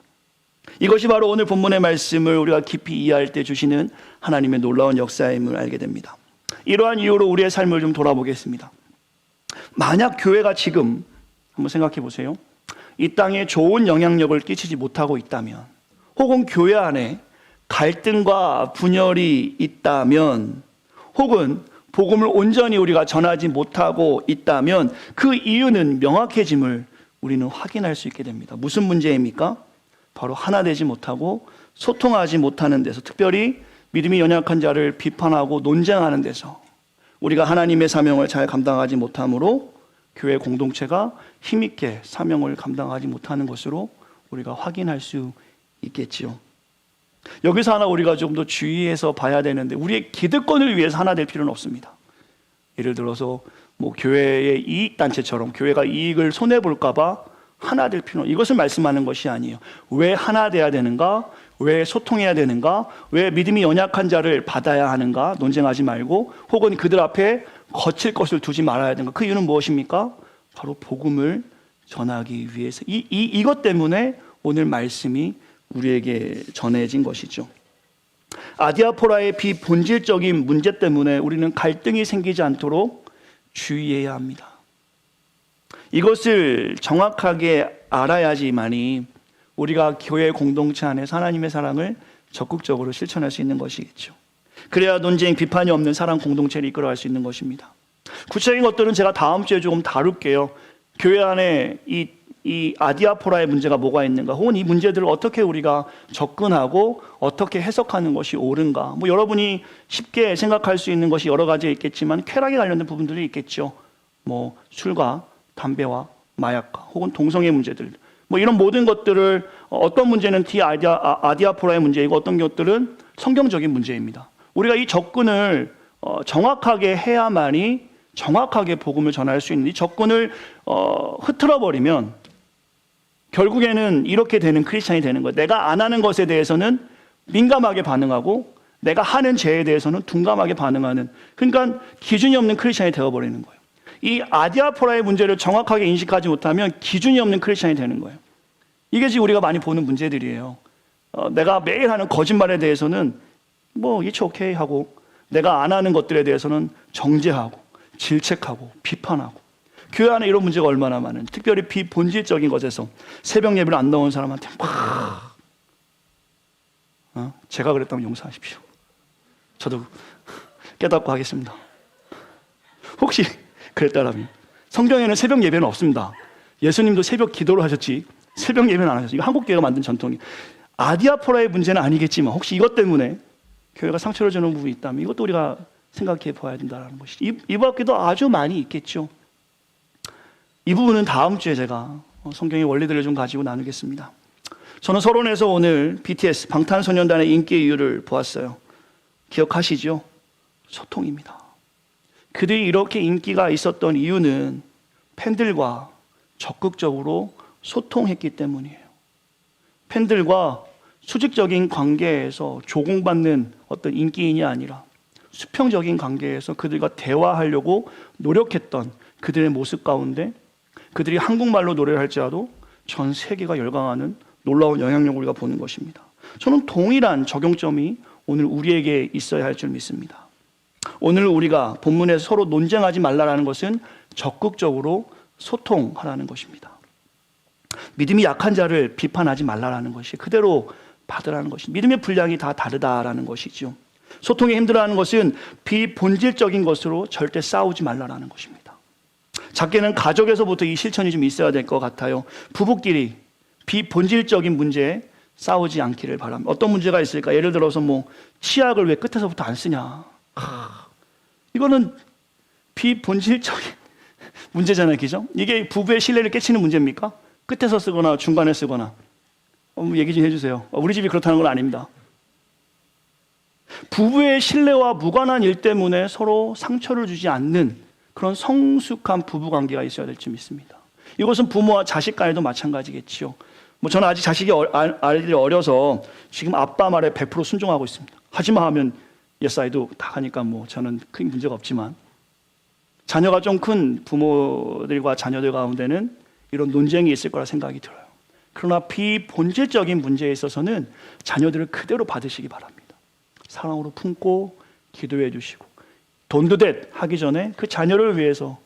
이것이 바로 오늘 본문의 말씀을 우리가 깊이 이해할 때 주시는 하나님의 놀라운 역사임을 알게 됩니다. 이러한 이유로 우리의 삶을 좀 돌아보겠습니다. 만약 교회가 지금 한번 생각해 보세요. 이 땅에 좋은 영향력을 끼치지 못하고 있다면, 혹은 교회 안에 갈등과 분열이 있다면, 혹은 복음을 온전히 우리가 전하지 못하고 있다면 그 이유는 명확해짐을 우리는 확인할 수 있게 됩니다. 무슨 문제입니까? 바로 하나 되지 못하고 소통하지 못하는 데서, 특별히 믿음이 연약한 자를 비판하고 논쟁하는 데서 우리가 하나님의 사명을 잘 감당하지 못함으로 교회 공동체가 힘있게 사명을 감당하지 못하는 것으로 우리가 확인할 수 있겠지요. 여기서 하나 우리가 좀 더 주의해서 봐야 되는데, 우리의 기득권을 위해서 하나 될 필요는 없습니다. 예를 들어서 교회의 이익단체처럼 교회가 이익을 손해볼까봐 하나 될 필요는, 이것을 말씀하는 것이 아니에요. 왜 하나 돼야 되는가? 왜 소통해야 되는가? 왜 믿음이 연약한 자를 받아야 하는가? 논쟁하지 말고, 혹은 그들 앞에 거칠 것을 두지 말아야 되는가? 그 이유는 무엇입니까? 바로 복음을 전하기 위해서. 이것 때문에 오늘 말씀이 우리에게 전해진 것이죠. 아디아포라의 비본질적인 문제 때문에 우리는 갈등이 생기지 않도록 주의해야 합니다. 이것을 정확하게 알아야지만이 우리가 교회 공동체 안에서 하나님의 사랑을 적극적으로 실천할 수 있는 것이겠죠. 그래야 논쟁, 비판이 없는 사랑 공동체를 이끌어갈 수 있는 것입니다. 구체적인 것들은 제가 다음 주에 조금 다룰게요. 교회 안에 이 아디아포라의 문제가 뭐가 있는가, 혹은 이 문제들을 어떻게 우리가 접근하고 어떻게 해석하는 것이 옳은가. 여러분이 쉽게 생각할 수 있는 것이 여러 가지 있겠지만 쾌락에 관련된 부분들이 있겠죠. 술과 담배와 마약과 혹은 동성애 문제들, 이런 모든 것들을, 어떤 문제는 아디아포라의 문제이고 어떤 것들은 성경적인 문제입니다. 우리가 이 접근을 정확하게 해야만이 정확하게 복음을 전할 수 있는, 이 접근을 흐트러 버리면 결국에는 이렇게 되는 크리스찬이 되는 거예요. 내가 안 하는 것에 대해서는 민감하게 반응하고 내가 하는 죄에 대해서는 둔감하게 반응하는, 그러니까 기준이 없는 크리스찬이 되어버리는 거예요. 이 아디아포라의 문제를 정확하게 인식하지 못하면 기준이 없는 크리스찬이 되는 거예요. 이게 지금 우리가 많이 보는 문제들이에요. 내가 매일 하는 거짓말에 대해서는 it's okay 하고, 내가 안 하는 것들에 대해서는 정죄하고 질책하고 비판하고. 교회 안에 이런 문제가 얼마나 많은, 특별히 비본질적인 것에서 새벽 예배를 안 나온 사람한테 제가 그랬다면 용서하십시오. 저도 깨닫고 하겠습니다. 혹시 그랬다라면, 성경에는 새벽 예배는 없습니다. 예수님도 새벽 기도를 하셨지 새벽 예배는 안 하셨어요. 이거 한국 교회가 만든 전통이. 아디아포라의 문제는 아니겠지만 혹시 이것 때문에 교회가 상처를 주는 부분이 있다면 이것도 우리가 생각해 보아야 된다는 것이죠. 이 밖에도 아주 많이 있겠죠. 이 부분은 다음 주에 제가 성경의 원리들을 좀 가지고 나누겠습니다. 저는 서론에서 오늘 BTS, 방탄소년단의 인기의 이유를 보았어요. 기억하시죠? 소통입니다. 그들이 이렇게 인기가 있었던 이유는 팬들과 적극적으로 소통했기 때문이에요. 팬들과 수직적인 관계에서 조공받는 어떤 인기인이 아니라 수평적인 관계에서 그들과 대화하려고 노력했던 그들의 모습 가운데, 그들이 한국말로 노래를 할지라도 전 세계가 열광하는 놀라운 영향력을 우리가 보는 것입니다. 저는 동일한 적용점이 오늘 우리에게 있어야 할 줄 믿습니다. 오늘 우리가 본문에서 서로 논쟁하지 말라라는 것은 적극적으로 소통하라는 것입니다. 믿음이 약한 자를 비판하지 말라라는 것이 그대로 받으라는 것이 믿음의 분량이 다 다르다라는 것이죠. 소통에 힘들어하는 것은 비본질적인 것으로 절대 싸우지 말라라는 것입니다. 작게는 가족에서부터 이 실천이 좀 있어야 될 것 같아요. 부부끼리 비본질적인 문제에 싸우지 않기를 바랍니다. 어떤 문제가 있을까? 예를 들어서 뭐 치약을 왜 끝에서부터 안 쓰냐? 이거는 비본질적인 문제잖아요, 그죠? 이게 부부의 신뢰를 깨치는 문제입니까? 끝에서 쓰거나 중간에 쓰거나. 얘기 좀 해주세요. 우리 집이 그렇다는 건 아닙니다. 부부의 신뢰와 무관한 일 때문에 서로 상처를 주지 않는 그런 성숙한 부부 관계가 있어야 될 줄 믿습니다. 이것은 부모와 자식 간에도 마찬가지겠지요. 뭐 저는 아직 아이들이 어려서 지금 아빠 말에 100% 순종하고 있습니다. 하지마 하면 yes I do 다 하니까 뭐 저는 큰 문제가 없지만 자녀가 좀 큰 부모들과 자녀들 가운데는 이런 논쟁이 있을 거라 생각이 들어요. 그러나 비본질적인 문제에 있어서는 자녀들을 그대로 받으시기 바랍니다. 사랑으로 품고 기도해 주시고 돈드댓 하기 전에 그 자녀를 위해서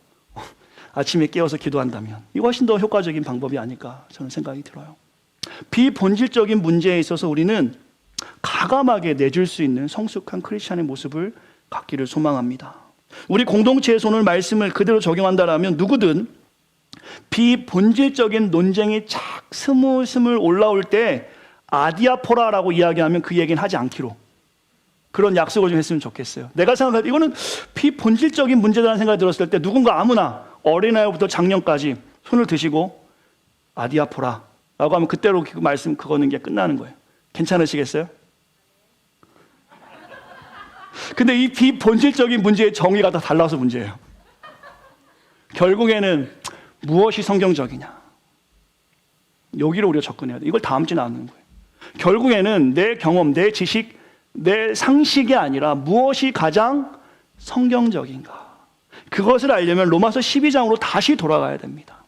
아침에 깨어서 기도한다면 이거 훨씬 더 효과적인 방법이 아닐까 저는 생각이 들어요. 비본질적인 문제에 있어서 우리는 가감하게 내줄 수 있는 성숙한 크리스찬의 모습을 갖기를 소망합니다. 우리 공동체에서 오늘 말씀을 그대로 적용한다면 누구든 비본질적인 논쟁이 스물스물 올라올 때 아디아포라라고 이야기하면 그 얘기는 하지 않기로 그런 약속을 좀 했으면 좋겠어요. 내가 생각할 때 이거는 비본질적인 문제라는 생각이 들었을 때 누군가 아무나 어린아이부터 장년까지 손을 드시고 아디아포라 라고 하면 그때로 그 말씀 그거는 게 끝나는 거예요. 괜찮으시겠어요? 근데 이 비본질적인 문제의 정의가 다 달라서 문제예요. 결국에는 무엇이 성경적이냐 여기로 우리가 접근해야 돼. 이걸 다음지 나누는 거예요. 결국에는 내 경험, 내 지식, 내 상식이 아니라 무엇이 가장 성경적인가 그것을 알려면 로마서 12장으로 다시 돌아가야 됩니다.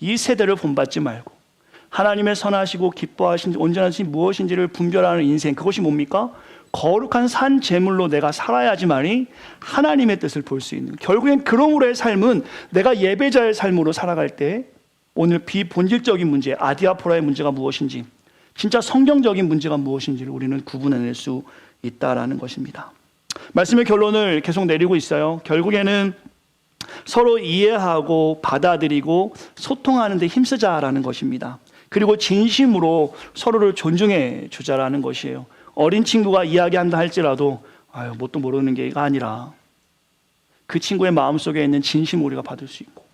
이 세대를 본받지 말고 하나님의 선하시고 기뻐하신 온전하신 무엇인지를 분별하는 인생 그것이 뭡니까? 거룩한 산 제물로 내가 살아야지만이 하나님의 뜻을 볼 수 있는 결국엔 그러므로의 삶은 내가 예배자의 삶으로 살아갈 때 오늘 비본질적인 문제 아디아포라의 문제가 무엇인지 진짜 성경적인 문제가 무엇인지를 우리는 구분해낼 수 있다라는 것입니다. 말씀의 결론을 계속 내리고 있어요. 결국에는 서로 이해하고 받아들이고 소통하는 데 힘쓰자라는 것입니다. 그리고 진심으로 서로를 존중해 주자라는 것이에요. 어린 친구가 이야기한다 할지라도 뭣도 모르는 게가 아니라 그 친구의 마음속에 있는 진심을 우리가 받을 수 있고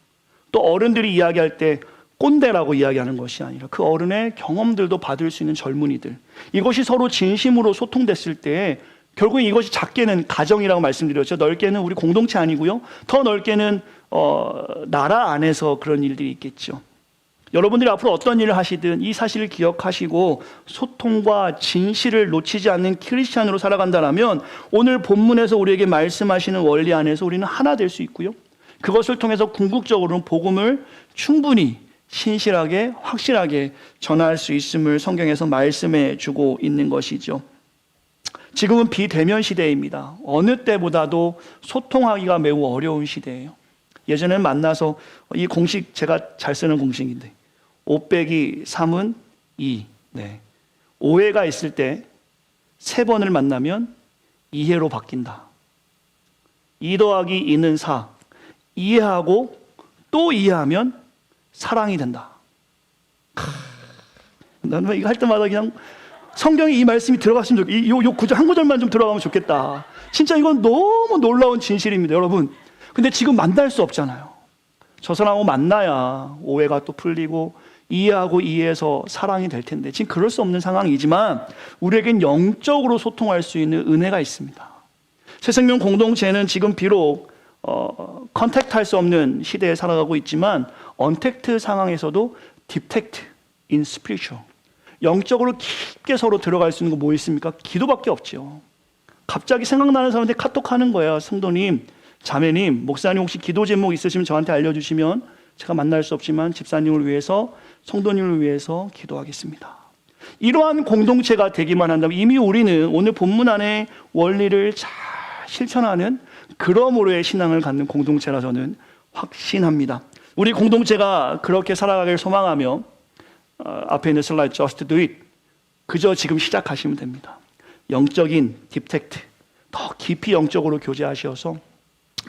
또 어른들이 이야기할 때 꼰대라고 이야기하는 것이 아니라 그 어른의 경험들도 받을 수 있는 젊은이들 이것이 서로 진심으로 소통됐을 때 결국 이것이 작게는 가정이라고 말씀드렸죠. 넓게는 우리 공동체 아니고요. 더 넓게는 나라 안에서 그런 일들이 있겠죠. 여러분들이 앞으로 어떤 일을 하시든 이 사실을 기억하시고 소통과 진실을 놓치지 않는 크리스찬으로 살아간다면 오늘 본문에서 우리에게 말씀하시는 원리 안에서 우리는 하나 될 수 있고요. 그것을 통해서 궁극적으로는 복음을 충분히 신실하게 확실하게 전할 수 있음을 성경에서 말씀해 주고 있는 것이죠. 지금은 비대면 시대입니다. 어느 때보다도 소통하기가 매우 어려운 시대예요. 예전에는 만나서 이 공식 제가 잘 쓰는 공식인데 5 빼기 3은 2 네. 오해가 있을 때 3번을 만나면 이해로 바뀐다. 2 더하기 2는 4 이해하고 또 이해하면 사랑이 된다. 나는 이거 할 때마다 그냥 성경에 이 말씀이 들어갔으면 좋겠다. 요 구절 한 구절만 좀 들어가면 좋겠다. 진짜 이건 너무 놀라운 진실입니다, 여러분. 근데 지금 만날 수 없잖아요. 저 사람하고 만나야 오해가 또 풀리고 이해하고 이해해서 사랑이 될 텐데 지금 그럴 수 없는 상황이지만 우리에겐 영적으로 소통할 수 있는 은혜가 있습니다. 새생명 공동체는 지금 비록 컨택트 할 수 없는 시대에 살아가고 있지만 언택트 상황에서도 디텍트 in spiritual 영적으로 깊게 서로 들어갈 수 있는 거 뭐 있습니까? 기도밖에 없죠. 갑자기 생각나는 사람한테 카톡하는 거예요. 성도님, 자매님, 목사님 혹시 기도 제목 있으시면 저한테 알려주시면 제가 만날 수 없지만 집사님을 위해서 성도님을 위해서 기도하겠습니다. 이러한 공동체가 되기만 한다면 이미 우리는 오늘 본문 안에 원리를 잘 실천하는 그러므로의 신앙을 갖는 공동체라 저는 확신합니다. 우리 공동체가 그렇게 살아가길 소망하며 앞에 있는 슬라이드 Just Do It, 그저 지금 시작하시면 됩니다. 영적인 딥텍트, 더 깊이 영적으로 교제하셔서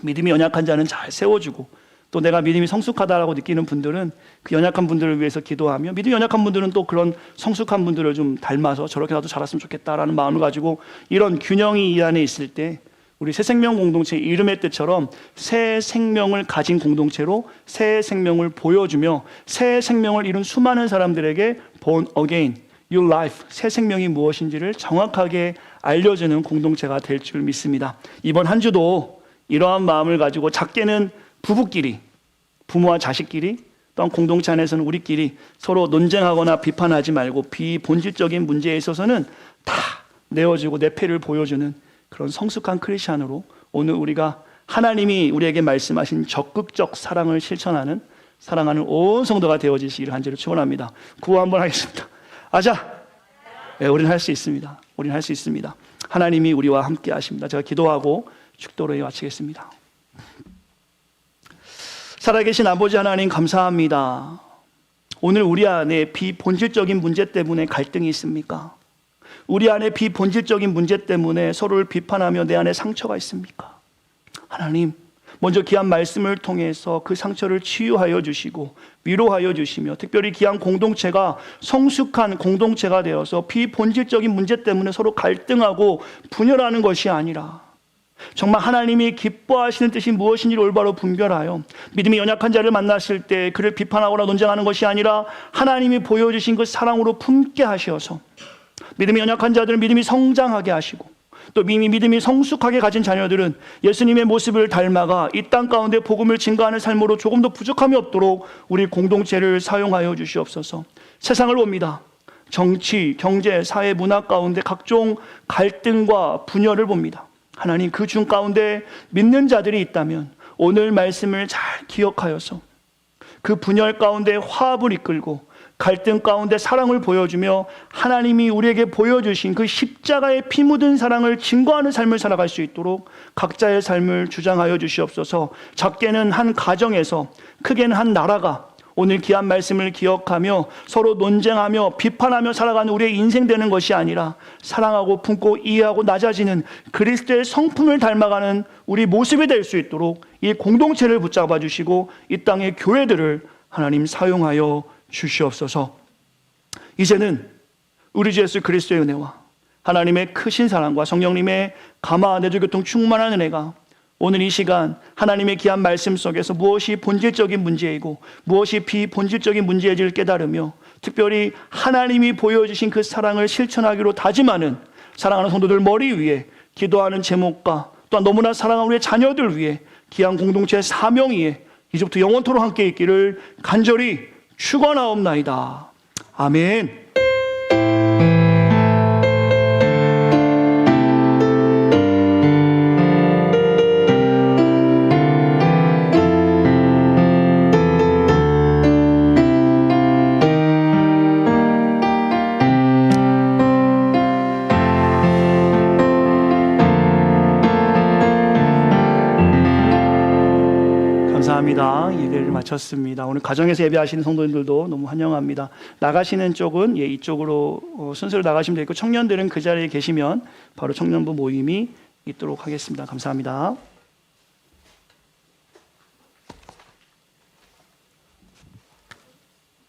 믿음이 연약한 자는 잘 세워주고, 또 내가 믿음이 성숙하다라고 느끼는 분들은 그 연약한 분들을 위해서 기도하며, 믿음이 연약한 분들은 또 그런 성숙한 분들을 좀 닮아서 저렇게 나도 자랐으면 좋겠다라는 마음을 가지고 이런 균형이 이 안에 있을 때 우리 새 생명 공동체 이름의 뜻처럼 새 생명을 가진 공동체로 새 생명을 보여주며 새 생명을 이룬 수많은 사람들에게 born again, your life, 새 생명이 무엇인지를 정확하게 알려주는 공동체가 될 줄 믿습니다. 이번 한 주도 이러한 마음을 가지고 작게는 부부끼리, 부모와 자식끼리, 또한 공동체 안에서는 우리끼리 서로 논쟁하거나 비판하지 말고 비본질적인 문제에 있어서는 다 내어주고 내 패를 보여주는 그런 성숙한 크리스찬으로 오늘 우리가 하나님이 우리에게 말씀하신 적극적 사랑을 실천하는, 사랑하는 온 성도가 되어지시기를 한절로 축원합니다. 구호 한번 하겠습니다. 아자! 네, 우리는 할 수 있습니다. 우리는 할 수 있습니다. 하나님이 우리와 함께 하십니다. 제가 기도하고 축도를 마치겠습니다. 살아계신 아버지 하나님, 감사합니다. 오늘 우리 안에 비본질적인 문제 때문에 갈등이 있습니까? 우리 안에 비본질적인 문제 때문에 서로를 비판하며 내 안에 상처가 있습니까? 하나님, 먼저 귀한 말씀을 통해서 그 상처를 치유하여 주시고 위로하여 주시며, 특별히 귀한 공동체가 성숙한 공동체가 되어서 비본질적인 문제 때문에 서로 갈등하고 분열하는 것이 아니라 정말 하나님이 기뻐하시는 뜻이 무엇인지를 올바로 분별하여 믿음이 연약한 자를 만났을 때 그를 비판하거나 논쟁하는 것이 아니라 하나님이 보여주신 그 사랑으로 품게 하셔서 믿음이 연약한 자들은 믿음이 성장하게 하시고, 또 이미 믿음이 성숙하게 가진 자녀들은 예수님의 모습을 닮아가 이 땅 가운데 복음을 증거하는 삶으로 조금 더 부족함이 없도록 우리 공동체를 사용하여 주시옵소서. 세상을 봅니다. 정치, 경제, 사회, 문화 가운데 각종 갈등과 분열을 봅니다. 하나님, 그 중 가운데 믿는 자들이 있다면 오늘 말씀을 잘 기억하여서 그 분열 가운데 화합을 이끌고 갈등 가운데 사랑을 보여주며 하나님이 우리에게 보여주신 그 십자가의 피 묻은 사랑을 증거하는 삶을 살아갈 수 있도록 각자의 삶을 주장하여 주시옵소서. 작게는 한 가정에서, 크게는 한 나라가 오늘 귀한 말씀을 기억하며 서로 논쟁하며 비판하며 살아가는 우리의 인생 되는 것이 아니라 사랑하고 품고 이해하고 낮아지는 그리스도의 성품을 닮아가는 우리 모습이 될 수 있도록 이 공동체를 붙잡아 주시고 이 땅의 교회들을 하나님 사용하여 주시옵소서. 이제는 우리 주 예수 그리스도의 은혜와 하나님의 크신 사랑과 성령님의 감화 내주교통 충만한 은혜가 오늘 이 시간 하나님의 귀한 말씀 속에서 무엇이 본질적인 문제이고 무엇이 비본질적인 문제인지를 깨달으며, 특별히 하나님이 보여주신 그 사랑을 실천하기로 다짐하는 사랑하는 성도들 머리 위에 기도하는 제목과 또한 너무나 사랑하는 우리의 자녀들 위해 귀한 공동체의 사명 위에 이제부터 영원토록 함께 있기를 간절히 축원하옵나이다. 아멘. 감사합니다. 예배를 마쳤습니다. 오늘 가정에서 예배하시는 성도님들도 너무 환영합니다. 나가시는 쪽은 이쪽으로 순서로 나가시면 되겠고, 청년들은 그 자리에 계시면 바로 청년부 모임이 있도록 하겠습니다. 감사합니다.